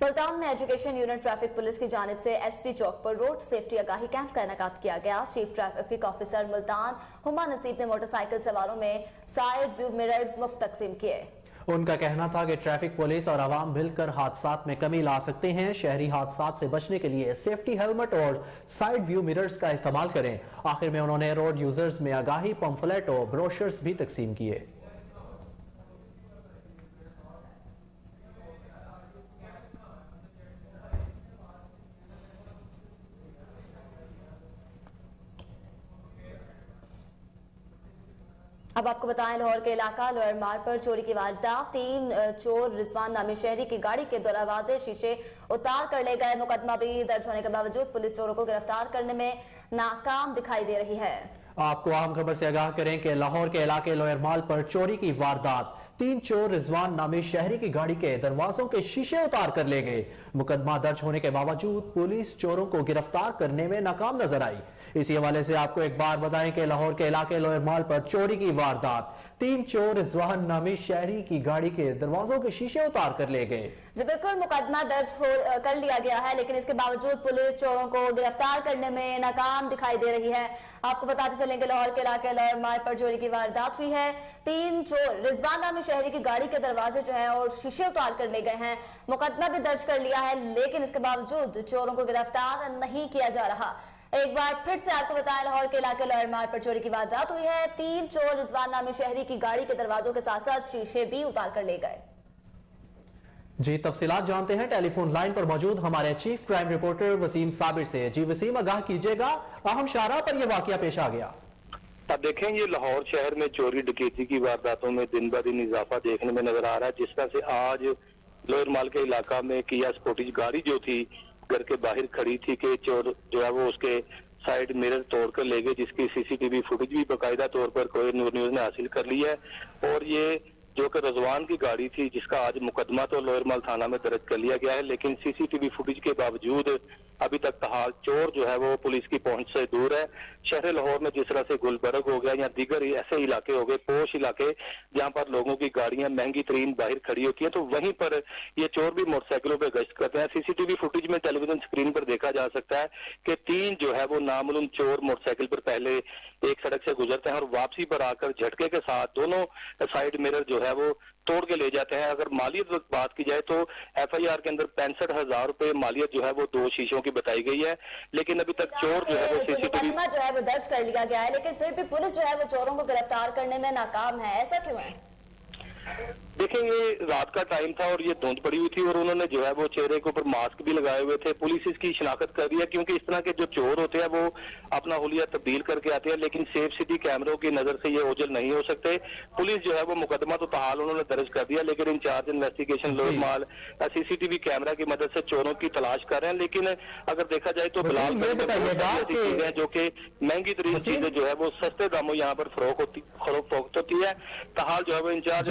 मुल्तान में एजुकेशन यूनिट ट्रैफिक पुलिस की जानिब से एसपी चौक पर रोड सेफ्टी आगाही कैंप का इनेकाद किया गया। Chief traffic officer Multan Huma नसीब ने मोटरसाइकिल सवारों में साइड व्यू मिरर्स मुफ्त तकसीम किए। उनका कहना था कि ट्रैफिक पुलिस और आवाम मिलकर हादसात में कमी ला सकते हैं। शहरी हादसात से बचने के लिए सेफ्टी हेलमेट और साइड व्यू मिरर्स का इस्तेमाल करें। आखिर में उन्होंने रोड यूजर्स में आगाही पंफलेट और ब्रोशर्स भी तकसीम किए। अब आपको बताएं लाहौर के इलाका लोअर मार्ग पर चोरी की वारदात। 3 चोर रिजवान नामी शहरी की गाड़ी के दरवाजे शीशे उतार कर ले गए। मुकदमा भी दर्ज होने के बावजूद पुलिस चोरों को गिरफ्तार करने में नाकाम दिखाई दे रही है। आपको अहम खबर से आगाह करें कि लाहौर के इलाके लोअर माल पर चोरी की वारदात। 3 चोर रिजवान नामी शहरी की गाड़ी के दरवाजों के शीशे उतार कर ले गए। मुकदमा दर्ज होने के बावजूद पुलिस चोरों को गिरफ्तार करने में नाकाम नजर आई। इसी हवाले से आपको एक बार बताएं कि लाहौर के इलाके लोअर माल पर चोरी की वारदात। 3 चोर रिजवान नामी शहरी की गाड़ी के दरवाजों के शीशे उतार कर ले गए। जी बिल्कुल, मुकदमा दर्ज कर लिया गया है, लेकिन इसके बावजूद पुलिस चोरों को गिरफ्तार करने में नाकाम दिखाई दे रही है। आपको बताते चलेंगे लाहौर के इलाके लोअर माल पर चोरी की वारदात हुई है। 3 चोर रिजवान नामी शहरी की गाड़ी के दरवाजे जो है और शीशे उतार कर ले गए हैं। मुकदमा भी दर्ज कर लिया है, लेकिन इसके बावजूद चोरों को गिरफ्तार नहीं किया जा रहा। एक बार फिर से आपको बताएं लाहौर के इलाके लोअर मार्ग पर चोरी की वारदात हुई है। 3 चोर रिजवान नामी शहरी की गाड़ी के दरवाजों के साथ साथ शीशे भी उतार कर ले गए। जी तफसीलात जानते हैं टेलीफोन लाइन पर मौजूद हमारे chief crime reporter Waseem Sabir से। जी वसीम, आगाह कीजिएगा, अहम शाहराह पर यह वाकया पेश आ गया। अब देखें, ये लाहौर शहर में चोरी डकैती की वारदातों में दिन ब दिन इजाफा देखने में नजर आ रहा है। जिस तरह से आज लोअर माल के इलाका में किया स्पोर्टेज गाड़ी जो थी घर के बाहर खड़ी थी कि चोर जो है वो उसके साइड मिरर तोड़कर ले गए, जिसकी सीसीटीवी फुटेज भी बाकायदा तौर पर कोई न्यूज ने हासिल कर ली है। और ये जो कि रजवान की गाड़ी थी, जिसका आज मुकदमा तो लोअर माल थाना में दर्ज कर लिया गया है, लेकिन सीसीटीवी फुटेज के बावजूद अभी तक तहाल चोर जो है वो पुलिस की पहुंच से दूर है। शहर लाहौर में जिस तरह से गुलबर्ग हो गया या दीगर ऐसे इलाके हो गए, पोश इलाके, जहां पर लोगों की गाड़ियां महंगी तरीन बाहर खड़ी होती हैं, तो वहीं पर ये चोर भी मोटरसाइकिलों पे गश्त करते हैं। सीसीटीवी फुटेज में टेलीविजन स्क्रीन पर देखा जा सकता है कि 3 जो है वो नामालूम चोर मोटरसाइकिल पर पहले एक सड़क से गुजरते हैं और वापसी पर आकर झटके के साथ दोनों साइड मिरर जो है वो तोड़ के ले जाते हैं। अगर मालियत बात की जाए तो एफआईआर के अंदर 65,000 रुपए मालियत जो है वो 2 शीशों की बताई गई है, लेकिन अभी तक चोर जो है वो सीसीटीवी जो है वो दर्ज कर लिया गया है, लेकिन फिर भी पुलिस जो है वो चोरों को गिरफ्तार करने में नाकाम है, ऐसा क्यों है? देखिए, ये रात का टाइम था और ये धुंध पड़ी हुई थी और उन्होंने जो है वो चेहरे के ऊपर मास्क भी लगाए हुए थे। पुलिस इसकी शिनाख्त कर रही है, क्योंकि इस तरह के जो चोर होते हैं वो अपना हुलिया तब्दील करके आते हैं, लेकिन सेफ सिटी कैमरों की नजर से ये ओझल नहीं हो सकते। पुलिस जो है वो मुकदमा तो ताहाल उन्होंने दर्ज कर दिया, लेकिन इंचार्ज इन्वेस्टिगेशन लोअर माल सीसीटीवी कैमरा की मदद से चोरों की तलाश कर रहे हैं। लेकिन अगर देखा जाए तो बिलाल चीजें जो कि महंगी तरीन चीजें जो है वो सस्ते दामों यहाँ पर फरोख्त होती है। ताहाल जो है वो इंचार्ज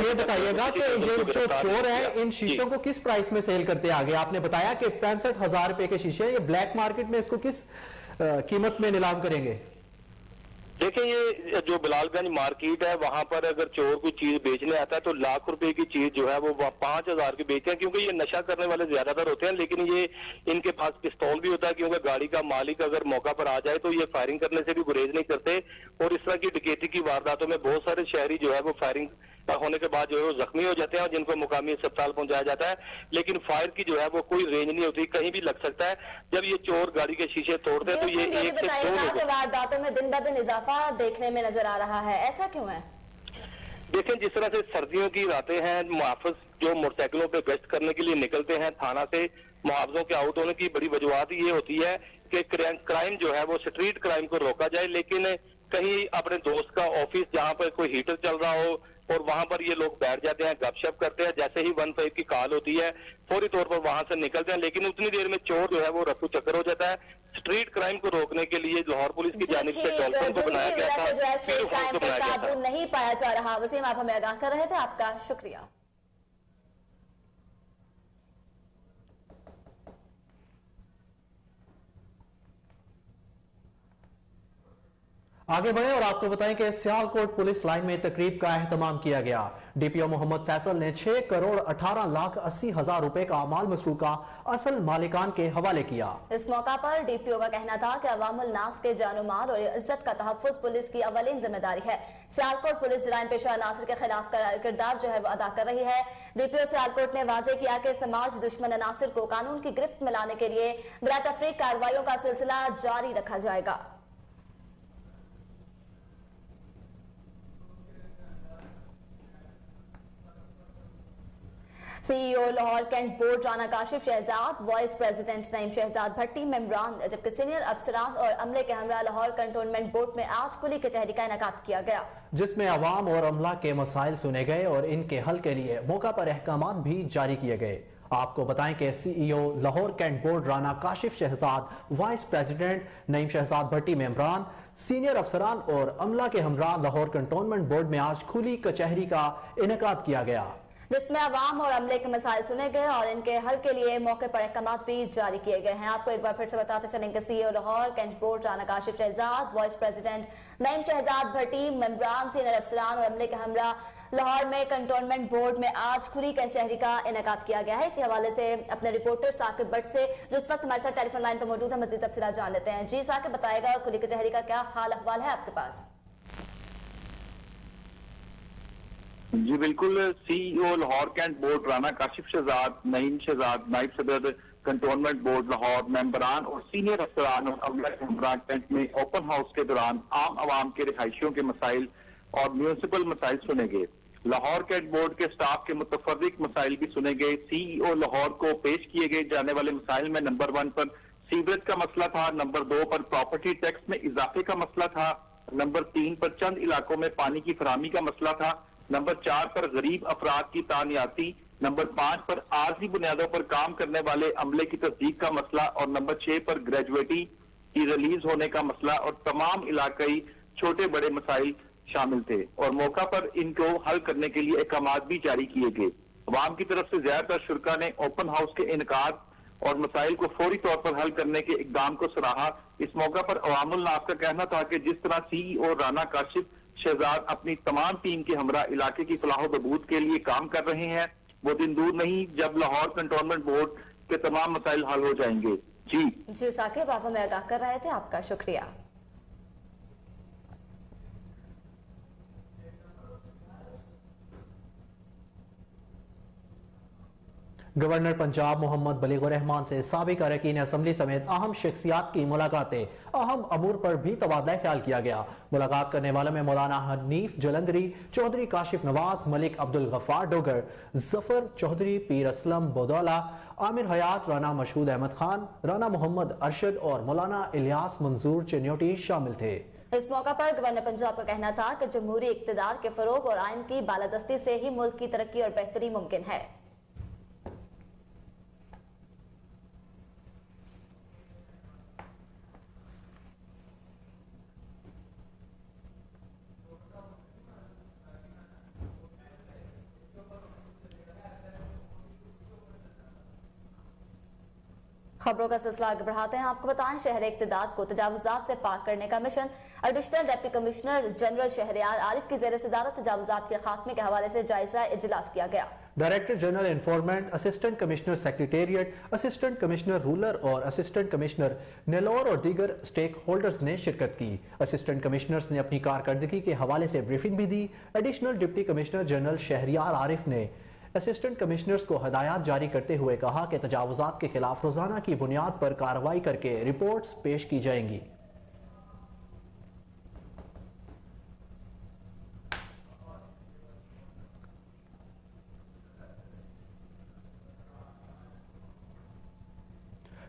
ये बताइएगा कि ये जो चोर है इन शीशों को किस प्राइस में सेल करते आगे? आपने बताया कि 65,000 रुपए के शीशे, ये ब्लैक मार्केट में इसको किस कीमत में नीलाम करेंगे? देखिए, ये जो बिलालगंज मार्केट है वहां पर अगर चोर कोई चीज बेचने आता है तो लाख रुपए की चीज जो है वो 5,000 की बेचते हैं, क्योंकि ये नशा करने वाले ज्यादातर होते हैं। लेकिन ये इनके पास पिस्तौल भी होता है, क्योंकि गाड़ी का मालिक अगर मौका पर आ जाए तो ये फायरिंग करने से भी गुरेज नहीं करते। और इस तरह की डकैती की वारदातों में बहुत सारे शहरी जो है वो फायरिंग होने के बाद जो है वो जख्मी हो जाते हैं और जिनको मुकामी अस्पताल पहुंचाया जाता है, लेकिन फायर की जो है वो कोई रेंज नहीं होती, कहीं भी लग सकता है। जब ये चोर गाड़ी के शीशे तोड़ते हैं तो ये 1 से 2 लोग वारदातों में दिन ब दिन इजाफा देखने में नजर आ रहा है, ऐसा क्यों है? देखें, जिस तरह से सर्दियों की रातें हैं, मुहाफिज जो मोटरसाइकिलों पे गश्त करने के लिए निकलते हैं, थाना से मुहावजों के आउट होने की बड़ी वजूहत ये होती है कि क्राइम जो है वो स्ट्रीट क्राइम को रोका जाए। लेकिन कहीं अपने दोस्त का ऑफिस जहां पर कोई हीटर चल रहा हो और वहां पर ये लोग बैठ जाते हैं, गपशप करते हैं, जैसे ही 1-5 की कॉल होती है फौरी तौर पर वहां से निकलते हैं, लेकिन उतनी देर में चोर जो है वो रफू चक्कर हो जाता है। स्ट्रीट क्राइम को रोकने के लिए लाहौर पुलिस की जानिब से डॉल्फिन को बनाया गया था, जो है स्ट्रीट क्राइम पर काबू नहीं पाया जा रहा। वसीम, आप हमें आगाह कर रहे थे, आपका शुक्रिया। आगे बढ़े और आपको बताएं कि सियालकोट पुलिस लाइन में तकरीब का एहतमाम किया गया। डीपीओ मोहम्मद फैसल ने 6,18,80,000 रुपए का माल मसरूका असल मालिकान के हवाले किया। इस मौका पर डीपीओ का कहना था कि अवामुल नास के जानो माल और इज्जत का तहफ्फुज पुलिस की अवलीन जिम्मेदारी है। सियालकोट पुलिस जराइम पेशा अनासर के खिलाफ किरदार जो है वो अदा कर रही है। डीपीओ सियालकोट ने वाजे किया कि समाज दुश्मन अनासर को कानून की गिरफ्त में लाने के लिए बिला तफरीक कार्रवाइयों का सिलसिला जारी रखा जाएगा। CEO Lahore cantt board Rana Kashif Shahzad, vice president Naeem Shahzad Bhatti मेंबरान, जबकि सीनियर अफसरान और अमले के हमरा लाहौर कंटोनमेंट बोर्ड में आज खुली कचहरी का इनेकाद किया गया, जिसमें अवाम और अमला के मसाइल सुने गए और इनके हल के लिए मौका पर अहकामात भी जारी किए गए। आपको बताएं कि CEO Lahore cantt board Rana Kashif Shahzad, vice president Naeem Shahzad Bhatti मेंबरान, सीनियर अफसरान और अमला के हमरा लाहौर कंटोनमेंट बोर्ड में आज खुली कचहरी का इनेकाद किया गया, जिसमें अवाम और अमले के मसाइल सुने गए और इनके हल के लिए मौके पर अहकामात भी जारी किए गए हैं। आपको एक बार फिर से बताते चलेंगे, CEO Lahore cantt board Rana Kashif Shahzad, vice president Naeem Shahzad Bhatti मेंबरान, सीनियर अफसरान और अमले के हमरा लाहौर में कंटोनमेंट बोर्ड में आज खुली कचहरी का इनेकाद किया गया है। इसी हवाले से अपने रिपोर्टर साकिब भट्ट से जो इस वक्त हमारे साथ टेलीफोन लाइन पर मौजूद है, मजीद तफसीलात जान लेते हैं। जी साकिब, बताएगा खुली कचहरी का क्या हाल अहवाल है आपके पास? जी बिल्कुल, CEO Lahore cantt board Rana Kashif Shahzad, Naeem Shahzad, नाइब सदर कंटोनमेंट बोर्ड लाहौर, मेंबरान और सीनियर अफसरान और अमला कैंट में ओपन हाउस के दौरान आम आवाम के रिहायशियों के मसाइल और म्यूनिसिपल मसाइल सुने गए। लाहौर कैंट बोर्ड के स्टाफ के मुतफर्रिक मसाइल भी सुने गए। सीईओ लाहौर को पेश किए गए जाने वाले मसाइल में नंबर 1 पर सीवरेज का मसला था, नंबर 2 पर प्रॉपर्टी टैक्स में इजाफे का मसला था, नंबर 3 पर चंद इलाकों में पानी की फराहमी का मसला था, नंबर 4 पर गरीब अफराद की तानियाती, नंबर 5 पर आर्जी बुनियादों पर काम करने वाले अमले की तस्दीक का मसला और नंबर 6 पर ग्रेजुएटी की रिलीज होने का मसला और तमाम इलाकाई छोटे बड़े मसाइल शामिल थे और मौका पर इनको हल करने के लिए अहकाम भी जारी किए गए। अवाम की तरफ से ज्यादातर शुरका ने ओपन हाउस के इनकाद और मसाइल को फौरी तौर पर हल करने के इकदाम को सराहा। इस मौका पर अवामुल नास का कहना था कि जिस तरह CEO राना काशिफ शहजाद अपनी तमाम टीम के हमरा इलाके की फलाह बहबूद के लिए काम कर रहे हैं, वो दिन दूर नहीं जब लाहौर कंटोनमेंट बोर्ड के तमाम मसाइल हल हो जाएंगे। जी साकिब, आप हमें आगाह कर रहे थे, आपका शुक्रिया। गवर्नर पंजाब मोहम्मद बलीगुर रहमान से साबिक अरकान असम्बली समेत अहम शख्सियात की मुलाकातें, अहम अमूर पर भी तबादला ख्याल किया गया। मुलाकात करने वालों में मौलाना हनीफ जलंधरी, चौधरी काशिफ नवाज, मलिक अब्दुल गफ्फार डोगर, जफर चौधरी, पीर असलम बोदौला, आमिर हयात, राना मशहूद अहमद खान, राना मोहम्मद अरशद और मौलाना इलियास मंजूर चिन्योटी शामिल थे। इस मौका पर गवर्नर पंजाब का कहना था कि जमहूरी इक़्तिदार के फरोग और आइन की बालादस्ती से ही मुल्क की तरक्की और बेहतरी मुमकिन है। खबरों का सिलसिला आगे बढ़ाते हैं। आपको बताएं, शहर इक़्तिदार को तजावुज़ात से पाक करने का mission additional deputy commissioner general Shahryar Arif की ज़ेर सदारत तजावुज़ात के खात्मे के हवाले से जायजा इजलास किया गया। Director general enforcement, assistant commissioner secretariat, assistant commissioner rural और असिस्टेंट कमिश्नर नेलोर और दीगर स्टेक होल्डर्स ने शिरकत की। असिस्टेंट कमिश्नर्स ने अपनी कारकर्दगी के हवाले से ब्रीफिंग भी दी। Additional deputy commissioner general Shahryar Arif ने असिस्टेंट कमिश्नर्स को हदायत जारी करते हुए कहा कि तजावुज़ात के खिलाफ रोजाना की बुनियाद पर कार्रवाई करके रिपोर्ट्स पेश की जाएंगी।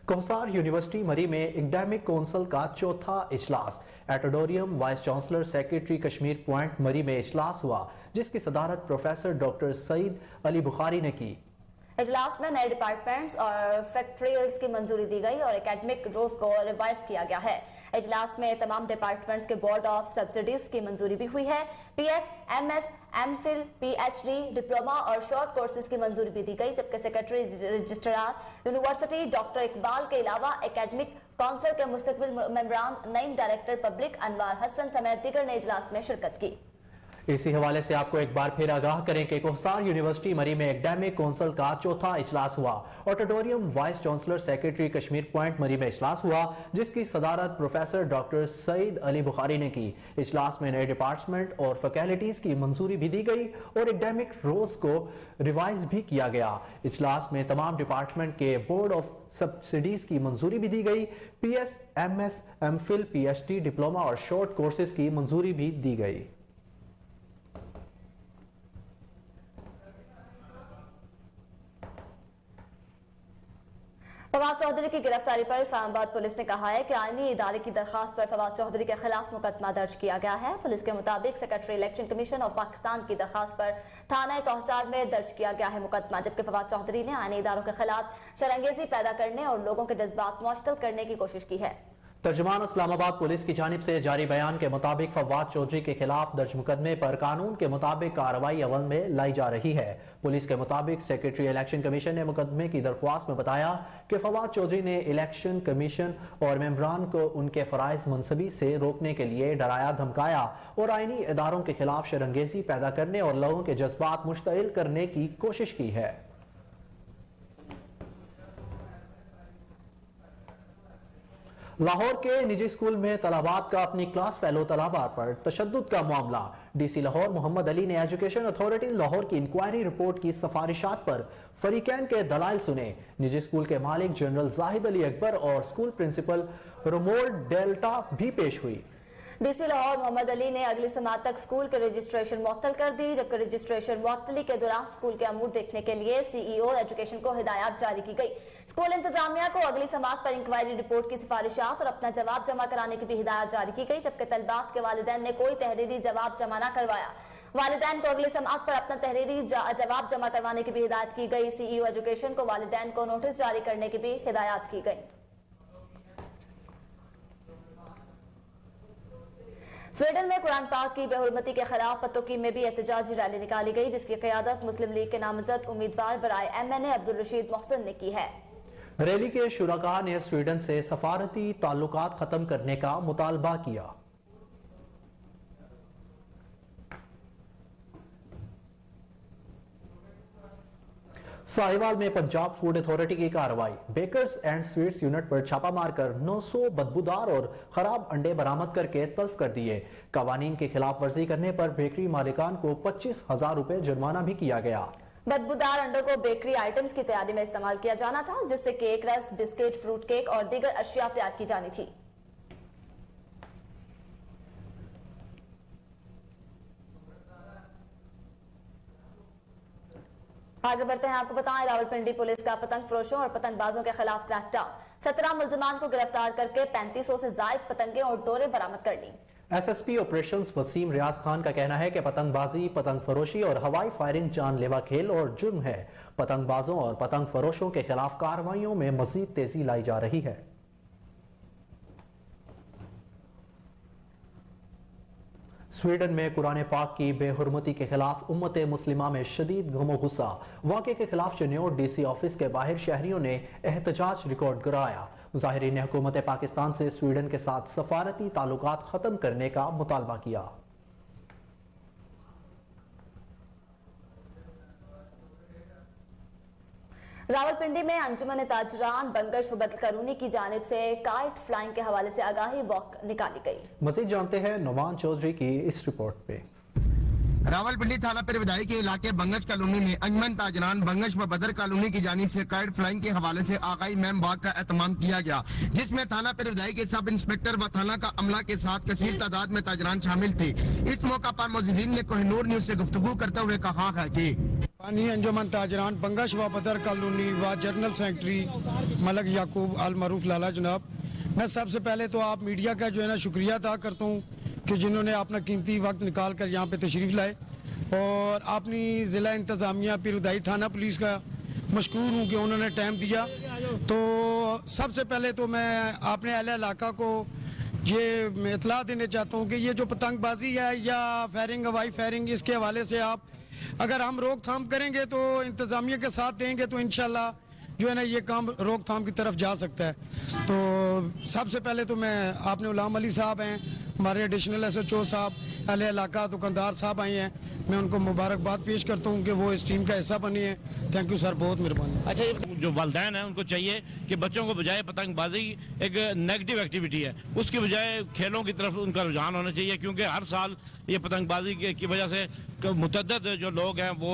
कोहसार यूनिवर्सिटी मरी में एकेडमिक काउंसिल का चौथा इजलास auditorium vice chancellor secretary Kashmir point Murree में इजलास हुआ, जिसकी सदारत प्रोफेसर डॉक्टर सईद अली बुखारी ने की। इजलास में नए डिपार्टमेंट्स और फैक्ट्रियल्स की मंजूरी दी गई और एकेडमिक रोज को रिवाइज किया गया है। इजलास में तमाम डिपार्टमेंट्स के बोर्ड ऑफ सब्सिडीज की मंजूरी भी हुई है। PS, MS, MPhil, PhD, diploma और शॉर्ट कोर्सेज की मंजूरी भी दी गई, जबकि secretary registrar university doctor Iqbal के अलावा एकेडमिक काउंसिल के मुस्तकबिल मेंबरान, नईम डायरेक्टर पब्लिक अनवार हसन समेत दीगर ने इजलास में शिरकत की। इसी हवाले से आपको एक बार फिर आगाह करें कि कोहसार यूनिवर्सिटी मरी में एकेडमिक काउंसिल का चौथा इजलास हुआ। Auditorium vice chancellor secretary Kashmir point Murree में इजलास हुआ, जिसकी सदारत प्रोफेसर डॉक्टर सईद अली बुखारी ने की। इजलास में नए डिपार्टमेंट और फैकल्टीज की मंजूरी भी दी गई और एकेडमिक रोज को रिवाइज भी किया गया। इजलास में तमाम डिपार्टमेंट के बोर्ड ऑफ सब्सिडीज की मंजूरी भी दी गई। PS, MS, MPhil, PhD, diploma और शॉर्ट कोर्सेज की मंजूरी भी दी गई। फवाद चौधरी की गिरफ्तारी पर इस्लामाबाद पुलिस ने कहा है कि आईनी इदारे की दरखास्त पर फवाद चौधरी के खिलाफ मुकदमा दर्ज किया गया है। पुलिस के मुताबिक secretary election commission of Pakistan की दरखास्त पर थाना कोहसार में दर्ज किया गया है मुकदमा, जबकि फवाद चौधरी ने आईनी इदारों के खिलाफ शरंगेजी पैदा करने और लोगों के जज्बात मुअत्तल करने की कोशिश की है। तर्जुमान इस्लामाबाद पुलिस की जानिब से जारी बयान के मुताबिक फवाद चौधरी के खिलाफ दर्ज मुकदमे पर कानून के मुताबिक कार्रवाई अमल में लाई जा रही है। पुलिस के मुताबिक सेक्रेटरी इलेक्शन कमीशन ने मुकदमे की दरख्वास्त में बताया कि फवाद चौधरी ने इलेक्शन कमीशन और मेंबरान को उनके फराइज मुंसबी से रोकने के लिए डराया धमकाया और आईनी इदारों के खिलाफ शरंगेजी पैदा करने और लोगों के जज्बात मुश्तइल करने की कोशिश की है। लाहौर के निजी स्कूल में तलबात का अपनी क्लास फेलो तलबा पर तशद्दुद का मामला। DC लाहौर मोहम्मद अली ने एजुकेशन अथॉरिटी लाहौर की इंक्वायरी रिपोर्ट की सिफारिशात पर फरीकैन के दलाइल सुने। निजी स्कूल के मालिक जनरल जाहिद अली अकबर और स्कूल प्रिंसिपल रोमोल डेल्टा भी पेश हुई। DC लाहौर मोहम्मद अली ने अगली समात तक स्कूल के रजिस्ट्रेशन मुअत्तल कर दी, जबकि रजिस्ट्रेशन मुअत्तली के दौरान स्कूल के अमूर देखने के लिए CEO एजुकेशन को हिदायत जारी की गई। स्कूल इंतजामिया को अगली समात पर इंक्वायरी रिपोर्ट की सिफारिशात और अपना जवाब जमा कराने की भी हिदायत जारी की गई, जबकि तलबात के वालिदैन ने कोई तहरीरी जवाब जमा न करवाया। वालिदैन को अगली समात पर अपना तहरीरी जवाब जमा करवाने की भी हिदायत की गई। CEO एजुकेशन को वालिदैन को नोटिस जारी करने की भी हिदायत की गई। स्वीडन में कुरान पाक की बेहुरमती के खिलाफ पतोकी में भी एहतजाजी रैली निकाली गई, जिसकी क़यादत मुस्लिम लीग के नामजद उम्मीदवार बराए MNA अब्दुल रशीद मोहसिन ने की है। रैली के शुरका ने स्वीडन से सफारती ताल्लुकात खत्म करने का मुतालबा किया। साहिवाल में पंजाब फूड अथॉरिटी की कार्रवाई, बेकर्स एंड स्वीट्स यूनिट पर छापा मारकर 900 बदबूदार और खराब अंडे बरामद करके तल्फ कर दिए। कवानीन की खिलाफ वर्जी करने पर बेकरी मालिकान को 25,000 रुपए जुर्माना भी किया गया। बदबूदार अंडों को बेकरी आइटम्स की तैयारी में इस्तेमाल किया जाना था, जिससे केक, रस, बिस्किट, फ्रूट केक और दीगर अशिया तैयार की जानी थी। आगे बढ़ते हैं, आपको बताएं रावलपिंडी पुलिस का पतंग फरोशों और पतंगबाजों के खिलाफ क्रैकडाउन। 17 मुल्जिमान को गिरफ्तार करके 3500 से जायद पतंगे और डोरे बरामद कर ली। SSP ऑपरेशंस वसीम रियाज खान का कहना है कि पतंगबाजी, पतंग फरोशी और हवाई फायरिंग जानलेवा खेल और जुर्म है। पतंगबाजों और पतंग फरोशों के खिलाफ कार्रवाइयों में मजीद तेजी लाई जा रही है। स्वीडन में कुरान पाक की बेहुरमती के खिलाफ उम्मत मुस्लिमा में शदीद गम गुस्सा। वाक़े के खिलाफ चन्योट DC ऑफिस के बाहर शहरियों ने एहतजाज रिकॉर्ड कराया। मुजाहिरीन ने हुकूमत पाकिस्तान से स्वीडन के साथ सफारती ताल्लुकात खत्म करने का मुतालबा किया। रावलपिंडी में अंजुमन ताजरान बंगश व बदलकानूनी की जानिब से काइट फ्लाइंग के हवाले से आगाही वॉक निकाली गई। मजीद जानते हैं नुमान चौधरी की इस रिपोर्ट पे। रावलपिंडी थाना पर विधायक के इलाके बंगश कॉलोनी में अंजुमन ताजरान बंगश व बदर कॉलोनी की जानिब से काइट फ्लाइंग के हवाले से आगाही मैम वॉक का एहतमाम किया गया, जिसमें थाना पर विधायक के सब इंस्पेक्टर व थाना का अमला के साथ कसीर तादाद में ताजरान शामिल थे। इस मौका पर मौजूदीन ने कोहिनूर न्यूज से गुफ्तगू करते हुए कहा है कि अंजुमन ताजरान बंगश व बदर कॉलोनी व जनरल सेक्रेटरी मलक याकूब अल मरूफ लाला जनाब, मैं सबसे पहले तो आप मीडिया का जो है ना शुक्रिया अदा करता हूँ कि जिन्होंने अपना कीमती वक्त निकाल कर यहाँ पे तशरीफ़ लाए, और अपनी ज़िला इंतज़ामिया पिरुदाई थाना पुलिस का मशकूर हूँ कि उन्होंने टाइम दिया। तो सबसे पहले तो मैं अपने अहले इलाका को ये इतला देना चाहता हूँ कि ये जो पतंगबाजी है या फायरिंग, हवाई फायरिंग, इसके हवाले से आप अगर हम रोकथाम करेंगे तो इंतज़ामिया के साथ देंगे तो इंशाल्लाह जो है ना ये काम रोकथाम की तरफ जा सकता है। तो सबसे पहले तो मैं आपने गुलाम अली साहब हैं, हमारे एडिशनल SHO साहब, अहले इलाका दुकानदार साहब आए हैं, मैं उनको मुबारकबाद पेश करता हूँ कि वो इस टीम का हिस्सा बनी है। थैंक यू सर, बहुत मेहरबानी। अच्छा, ये जो वालिदैन हैं उनको चाहिए कि बच्चों को बजाय पतंगबाजी एक नेगेटिव एक्टिविटी है, उसकी बजाय खेलों की तरफ उनका रुझान होना चाहिए, क्योंकि हर साल ये पतंगबाजी की वजह से मुतअद्दिद जो लोग हैं वो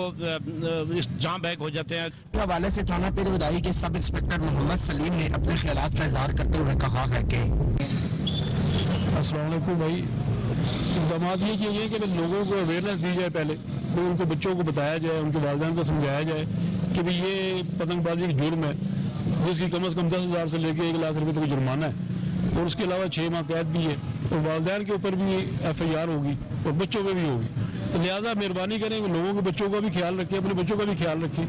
जाम बैक हो जाते हैं। इस हवाले से थाना पर विधायक के सब इंस्पेक्टर मोहम्मद सलीम ने अपने ख्यालात का इजहार करते हुए कहा है कि अस्सलाम वालेकुम भाई, इक़दाम ये किए गए कि लोगों को अवेयरनेस दी जाए, पहले फिर उनको बच्चों को बताया जाए, उनके वालिदैन को समझाया जाए कि भाई ये पतंगबाजी एक जुर्म है जिसकी कम से कम 10,000 से लेकर 1 लाख रुपए तक जुर्माना है, और उसके अलावा 6 माह कैद भी है, और वालिदैन के ऊपर भी FIR होगी और बच्चों पर भी होगी। तो लिहाजा मेहरबानी करें लोगों के बच्चों का भी ख्याल रखें, अपने बच्चों का भी ख्याल रखें।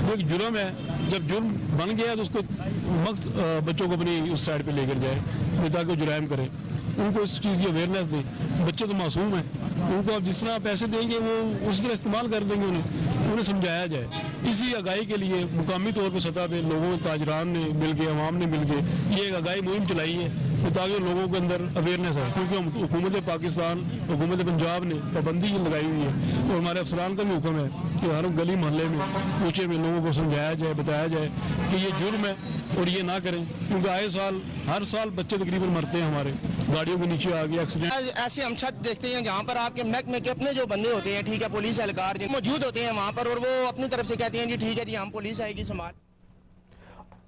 वो एक जुर्म है, जब जुर्म बन गया तो उसको वक्त बच्चों को अपनी उस साइड पे लेकर जाए ताकि जुराइम करें, उनको इस चीज़ की अवेयरनेस दें। बच्चे तो मासूम हैं, उनको आप जिस तरह पैसे देंगे वो उसी तरह इस्तेमाल कर देंगे, उन्हें समझाया जाए। इसी आगाही के लिए मुकामी तौर पर सतह पे लोगों, ताजरान ने मिल के, अवाम ने मिल के ये एक आगाही मुहिम चलाई है ताकि लोगों के अंदर अवेयरनेस है, क्योंकि हुकूमत पाकिस्तान, हुकूमत पंजाब ने पाबंदी लगाई हुई है, और हमारे अफसरान का भी हुक्म है कि हर गली मोहल्ले में, कूचे में लोगों को समझाया जाए, बताया जाए कि ये जुर्म है और ये ना करें, क्योंकि आए साल, हर साल बच्चे तकरीबन मरते हैं हमारे गाड़ियों के नीचे आ गया एक्सीडेंट। ऐसे हम छत देखते हैं जहाँ पर आपके महकमे के अपने जो बंदे होते हैं, ठीक है, पुलिस एहलकार मौजूद होते हैं वहाँ पर, और वो अपनी तरफ से कहते हैं जी ठीक है जी हम पुलिस आएगी संभाल।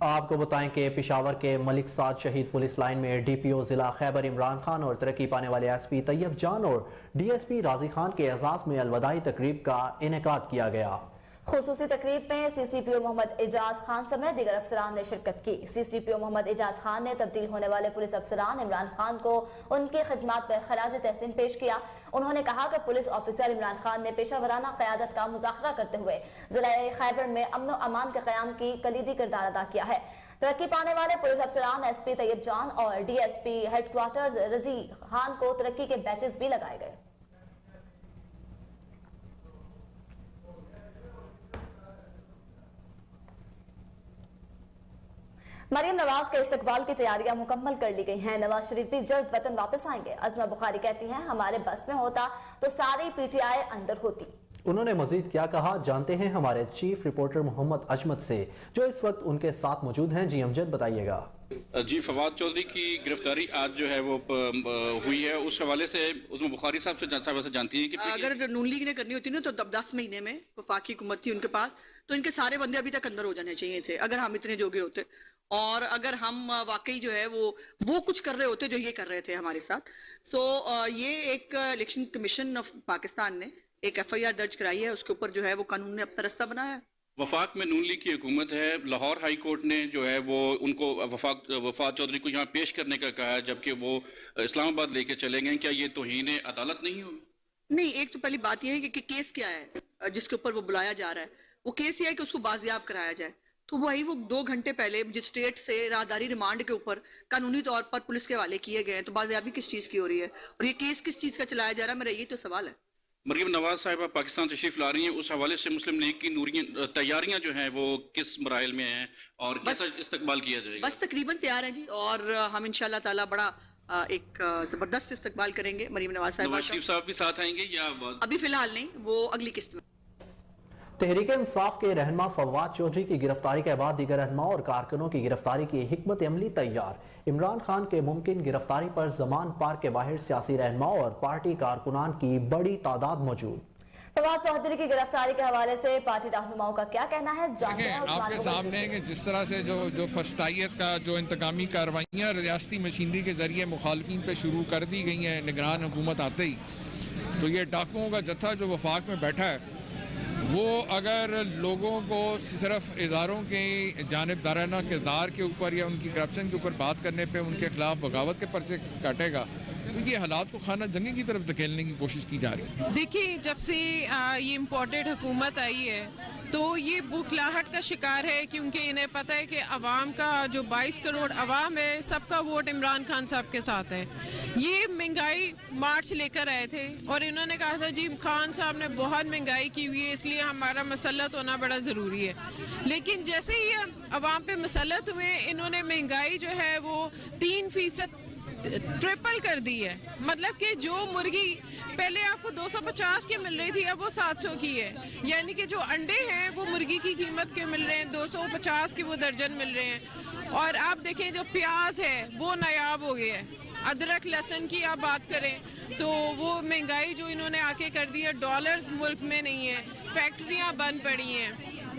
आपको बताएं कि पेशावर के मलिक साद शहीद पुलिस लाइन में DPO जिला खैबर इमरान खान और तरक्की पाने वाले SP तैयब जान और DSP राजी खान के एजाज में अलविदाई तकरीब का इनेकाद किया गया। खुसूसी तकरीब में CCPO मोहम्मद एजाज खान समेत दीगर अफसरान ने शिरकत की। CCPO मोहम्मद एजाज खान ने तब्दील होने वाले पुलिस अफसरान इमरान खान को उनकी खिदमत पर खराज तहसीन पेश किया। उन्होंने कहा कि पुलिस ऑफिसर इमरान खान ने पेशावराना क़यादत का मुज़ाहरा करते हुए ज़िला खैबर में अमन व अमान के क़याम की कलीदी किरदार अदा किया है। तरक्की पाने वाले पुलिस अफसरान एसपी तैयब जान और डीएसपी हेडक्वार्टर रजी खान को तरक्की के बैचेस भी लगाए गए। मरियम नवाज के इस्तकबाल की तैयारियां मुकम्मल कर ली गई हैं। नवाज शरीफ भी जल्द वतन वापस आएंगे। अज़मा बुखारी कहती हैं, हमारे बस में होता तो सारी पीटीआई अंदर होती। उन्होंने मजीद क्या कहा, जानते हैं हमारे चीफ रिपोर्टर मोहम्मद अजमत से, जो इस वक्त उनके साथ मौजूद हैं। जी अमजद, बताइएगा। जी, फवाद चौधरी की गिरफ्तारी आज जो है वो हुई है, उस हवाले से उसमें बुखारी साहब से जानती हैं कि अगर नून लीग ने करनी होती ना तो 10 महीने में वफाकी हुकूमत थी उनके पास, तो इनके सारे बंदे अभी तक अंदर हो जाने चाहिए थे अगर हम इतने जोगे होते, और अगर हम वाकई जो है वो कुछ कर रहे होते जो ये कर रहे थे हमारे साथ। सो ये एक इलेक्शन कमीशन ऑफ पाकिस्तान ने एक FIR दर्ज कराई है, उसके ऊपर जो है वो कानून ने अपना रास्ता बनाया है। वफाक में नून लीग की हुकूमत है, लाहौर हाई कोर्ट ने जो है वो उनको वफाक चौधरी को यहाँ पेश करने का कहा है, जबकि वो इस्लामाबाद लेके चले गए। क्या ये तौहीन अदालत नहीं होगी? नहीं, एक तो पहली बात यह है कि केस क्या है जिसके ऊपर वो बुलाया जा रहा है। वो केस ये है कि उसको बाजियाब कराया जाए, तो वही वो 2 घंटे पहले मजिस्ट्रेट से राहदारी रिमांड के ऊपर कानूनी तौर पर पुलिस के हवाले किए गए हैं, तो बाजियाबी किस चीज की हो रही है और ये केस किस चीज का चलाया जा रहा है, मेरा यही तो सवाल है। मरियम नवाज साहिबा पाकिस्तान तशरीफ ला रही हैं, उस हवाले से मुस्लिम लीग की तैयारियां जो हैं वो किस मराइल में हैं और कैसा इस्तकबाल किया जाएगा? बस तकरीबन तैयार है जी, और हम इंशाल्लाह ताला बड़ा एक जबरदस्त इस्तकबाल करेंगे मरियम नवाज साहिबा। नवाज शरीफ साहब भी साथ आएंगे या अभी फिलहाल नहीं, वो अगली किस्त में। तहरीक इंसाफ के रहनुमा फवाद चौधरी की गिरफ्तारी के बाद दीगर रहनुमा और कारकुनों की गिरफ्तारी की हिकमत अमली तैयार। इमरान खान के मुमकिन गिरफ्तारी पर जमान पार्क के बाहर सियासी रहनुमा और पार्टी कारकुनान की बड़ी तादाद मौजूद। फवाद चौधरी की गिरफ्तारी के हवाले से पार्टी रहनुमाओं का क्या कहना है, जानते हैं। आपके सामने है कि जिस तरह से जो फस्तायत का जो इंतकामी कार्रवाइयाँ रियासती मशीनरी के जरिए मुखालफिन पे शुरू कर दी गई हैं निगरान हुकूमत आते ही, तो ये डाकुओं का जत्था जो वफाक में बैठा है वो अगर लोगों को सिर्फ इदारों के जानिबदाराना किरदार के ऊपर या उनकी करप्शन के ऊपर बात करने पे उनके खिलाफ बगावत के पर्चे काटेगा, तो ये हालात को खाना जंगी की तरफ धकेलने की कोशिश की जा रही है। देखिए, जब से ये इम्पोर्टेड हुकूमत आई है तो ये बुखलाहट का शिकार है, क्योंकि इन्हें पता है कि अवाम का जो 22 करोड़ अवाम है, सबका वोट इमरान खान साहब के साथ है। ये महंगाई मार्च लेकर आए थे और इन्होंने कहा था जी खान साहब ने बहुत महंगाई की हुई है, इसलिए हमारा मसलत होना बड़ा ज़रूरी है। लेकिन जैसे ही अवाम पे मसलत हुए, इन्होंने महंगाई जो है वो 3% ट्रिपल कर दी है। मतलब कि जो मुर्गी पहले आपको 250 की मिल रही थी, अब वो 700 की है। यानी कि जो अंडे हैं वो मुर्गी की कीमत के मिल रहे हैं, 250 के वो दर्जन मिल रहे हैं। और आप देखें जो प्याज है वो नायाब हो गया है। अदरक लहसुन की आप बात करें तो वो महंगाई जो इन्होंने आके कर दी है, डॉलर्स मुल्क में नहीं है, फैक्ट्रियाँ बंद पड़ी हैं,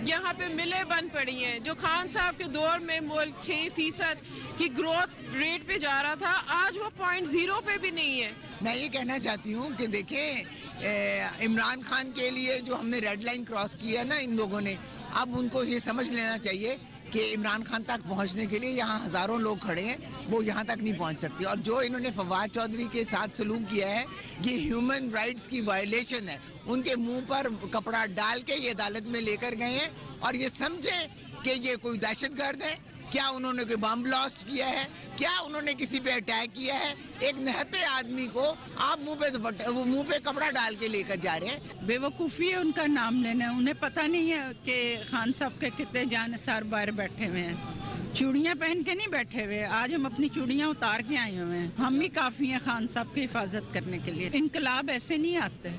यहाँ पे मिलें बंद पड़ी हैं। जो खान साहब के दौर में मुल्क 6% की ग्रोथ रेट पे जा रहा था, आज वो 0.0 पे भी नहीं है। मैं ये कहना चाहती हूँ कि देखें, इमरान खान के लिए जो हमने रेड लाइन क्रॉस की है ना इन लोगों ने, अब उनको ये समझ लेना चाहिए कि इमरान खान तक पहुंचने के लिए यहाँ हज़ारों लोग खड़े हैं, वो यहाँ तक नहीं पहुँच सकते। और जो इन्होंने फवाद चौधरी के साथ सलूक किया है, ये ह्यूमन राइट्स की वायलेशन है। उनके मुंह पर कपड़ा डाल के ये अदालत में लेकर गए हैं और ये समझे कि ये कोई दहशतगर्द है। क्या उन्होंने कोई बम ब्लास्ट किया है? क्या उन्होंने किसी पे अटैक किया है? एक निहत्ते आदमी को आप मुंह पे कपड़ा डाल के लेकर जा रहे हैं। बेवकूफ़ी है उनका नाम लेना। उन्हें पता नहीं है कि खान साहब के कितने जानसार बाहर बैठे हुए हैं, चूड़ियाँ पहन के नहीं बैठे हुए। आज हम अपनी चूड़ियाँ उतार के आए हुए हैं। हम ही काफ़ी हैं खान साहब की हिफाजत करने के लिए। इनकलाब ऐसे नहीं आते,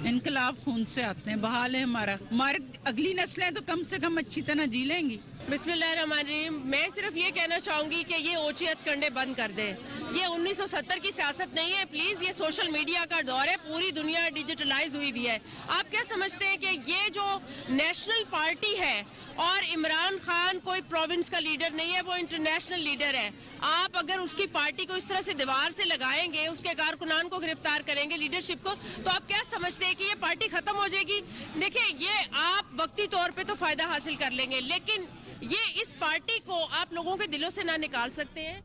इनकलाब खून से आते हैं। बहाल है हमारे अगली नस्लें तो कम से कम अच्छी तरह जी लेंगी। बिस्मिल्लाहिर्रहमानिर्रहीम। मैं सिर्फ ये कहना चाहूँगी कि ये ओछी हथकंडे बंद कर दें। ये 1970 की सियासत नहीं है प्लीज़। ये सोशल मीडिया का दौर है, पूरी दुनिया डिजिटलाइज हुई हुई है। आप क्या समझते हैं कि ये जो नेशनल पार्टी है और इमरान खान कोई प्रोविंस का लीडर नहीं है, वो इंटरनेशनल लीडर है। आप अगर उसकी पार्टी को इस तरह से दीवार से लगाएंगे, उसके कारकुनान को गिरफ्तार करेंगे, लीडरशिप को, तो आप क्या समझते हैं कि ये पार्टी खत्म हो जाएगी? देखिए, ये आप वक्ती तौर पे तो फायदा हासिल कर लेंगे, लेकिन ये इस पार्टी को आप लोगों के दिलों से ना निकाल सकते हैं।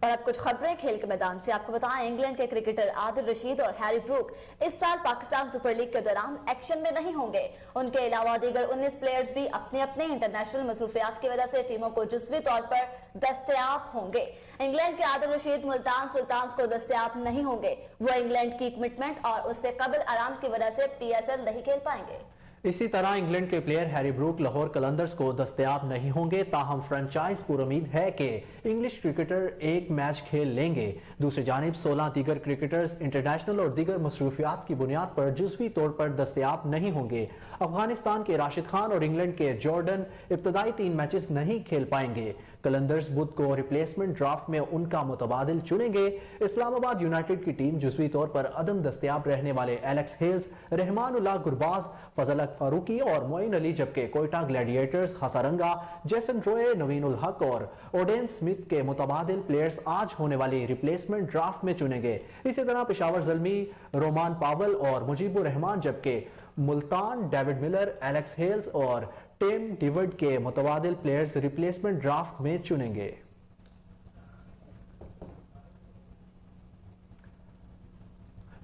और अब कुछ खबरें खेल के मैदान से। आपको बताएं, इंग्लैंड के क्रिकेटर आदिल रशीद और हैरी ब्रूक इस साल पाकिस्तान सुपर लीग के दौरान एक्शन में नहीं होंगे। उनके अलावा दीगर 19 प्लेयर्स भी अपने अपने इंटरनेशनल मसरूफियात की वजह से टीमों को जुज़वी तौर पर दस्तयाब होंगे। इंग्लैंड के आदिल रशीद मुल्तान सुल्तान्स को दस्तयाब नहीं होंगे। वो इंग्लैंड की कमिटमेंट और उससे कबल आराम की वजह से PSL नहीं खेल पाएंगे। इसी तरह इंग्लैंड के player Harry Brook Lahore Qalandars को दस्तयाब नहीं होंगे। ताहम फ्रेंचाइज पुरुमीद है कि इंग्लिश क्रिकेटर एक मैच खेल लेंगे। दूसरी जानिब 16 दीगर क्रिकेटर्स इंटरनेशनल और दीगर मसरूफियात की बुनियाद पर जुज़वी तौर पर दस्तयाब नहीं होंगे। अफगानिस्तान के राशिद खान और इंग्लैंड के जॉर्डन इब्तदाई 3 मैचेस नहीं खेल पाएंगे। कलंदर्स बुध को रिप्लेसमेंट ड्राफ्ट में उनका मुतबादिल चुनेंगे। इस्लामाबाद यूनाइटेड की टीम जुज़वी तौर पर अदम दस्तयाब रहने वाले एलेक्स हेल्स, रहमानुल्लाह गुरबाज, फजल फारूकी और मोइन अली, जबकि कोयटा ग्लैडिएटर्स हसारंगा, जेसन रोए, नवीनुल हक और ओडेन स्मिथ के मुतबादिल प्लेयर्स आज होने वाली रिप्लेसमेंट ड्राफ्ट में चुनेंगे। इसी तरह पेशावर ज़ल्मी, रोमान पावल और मुजीबुर रहमान, जबकि Multan David Miller, Alex Hales और टिम डिवर्ड के मुतबादिल प्लेयर्स रिप्लेसमेंट ड्राफ्ट में चुनेंगे।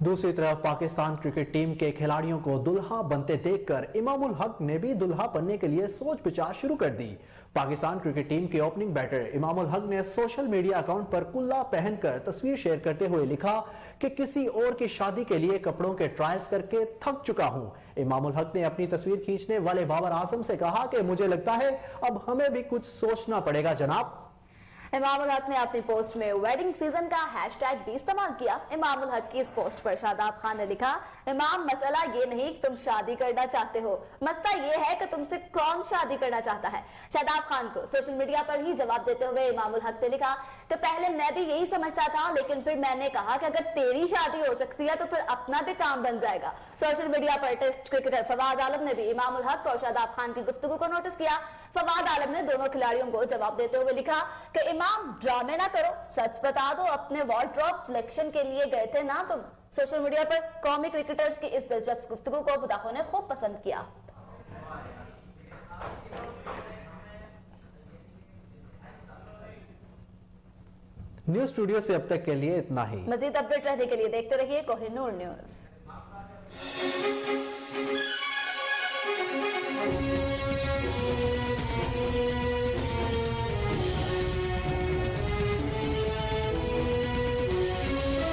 दूसरी तरफ पाकिस्तान क्रिकेट टीम के खिलाड़ियों को दुल्हा बनते देखकर इमामुल हक ने भी दुल्हा बनने के लिए सोच विचार शुरू कर दी। पाकिस्तान क्रिकेट टीम के ओपनिंग बैटर इमामुल हक ने सोशल मीडिया अकाउंट पर कुल्ला पहनकर तस्वीर शेयर करते हुए लिखा कि किसी और की शादी के लिए कपड़ों के ट्रायल्स करके थक चुका हूं। इमामुल हक ने अपनी तस्वीर खींचने वाले बाबर आजम से कहा कि मुझे लगता है अब हमें भी कुछ सोचना पड़ेगा जनाब। इमामुल हक ने अपनी पोस्ट में वेडिंग सीजन का हैशटैग भी इस्तेमाल किया। इमामुल हक की इस पोस्ट पर शादाब खान ने लिखा, इमाम, मसला ये नहीं कि तुम शादी करना चाहते हो, मसला ये है कि तुमसे कौन शादी करना चाहता है। शादाब खान को सोशल मीडिया पर ही जवाब देते हुए इमामुल हक ने लिखा कि पहले मैं भी यही समझता था, लेकिन फिर मैंने कहा कि अगर तेरी शादी हो सकती है तो फिर अपना भी काम बन जाएगा। सोशल मीडिया पर टेस्ट क्रिकेटर फवाद आलम ने भी इमामुल हक और शादाब खान की गुफ्तगू को नोटिस किया। फवाद आलम ने दोनों खिलाड़ियों को जवाब देते हुए लिखा कि इमाम, ड्रामे ना करो, सच बता दो, अपने वार्डरोब सिलेक्शन के लिए गए थे ना तुम। सोशल मीडिया पर कौमी क्रिकेटर्स की इस दिलचस्प गुफ्तगू को मुदाहों ने खूब पसंद किया। न्यूज स्टूडियो से अब तक के लिए इतना ही। मजीद अपडेट रहने के लिए देखते रहिए कोहिनूर न्यूज।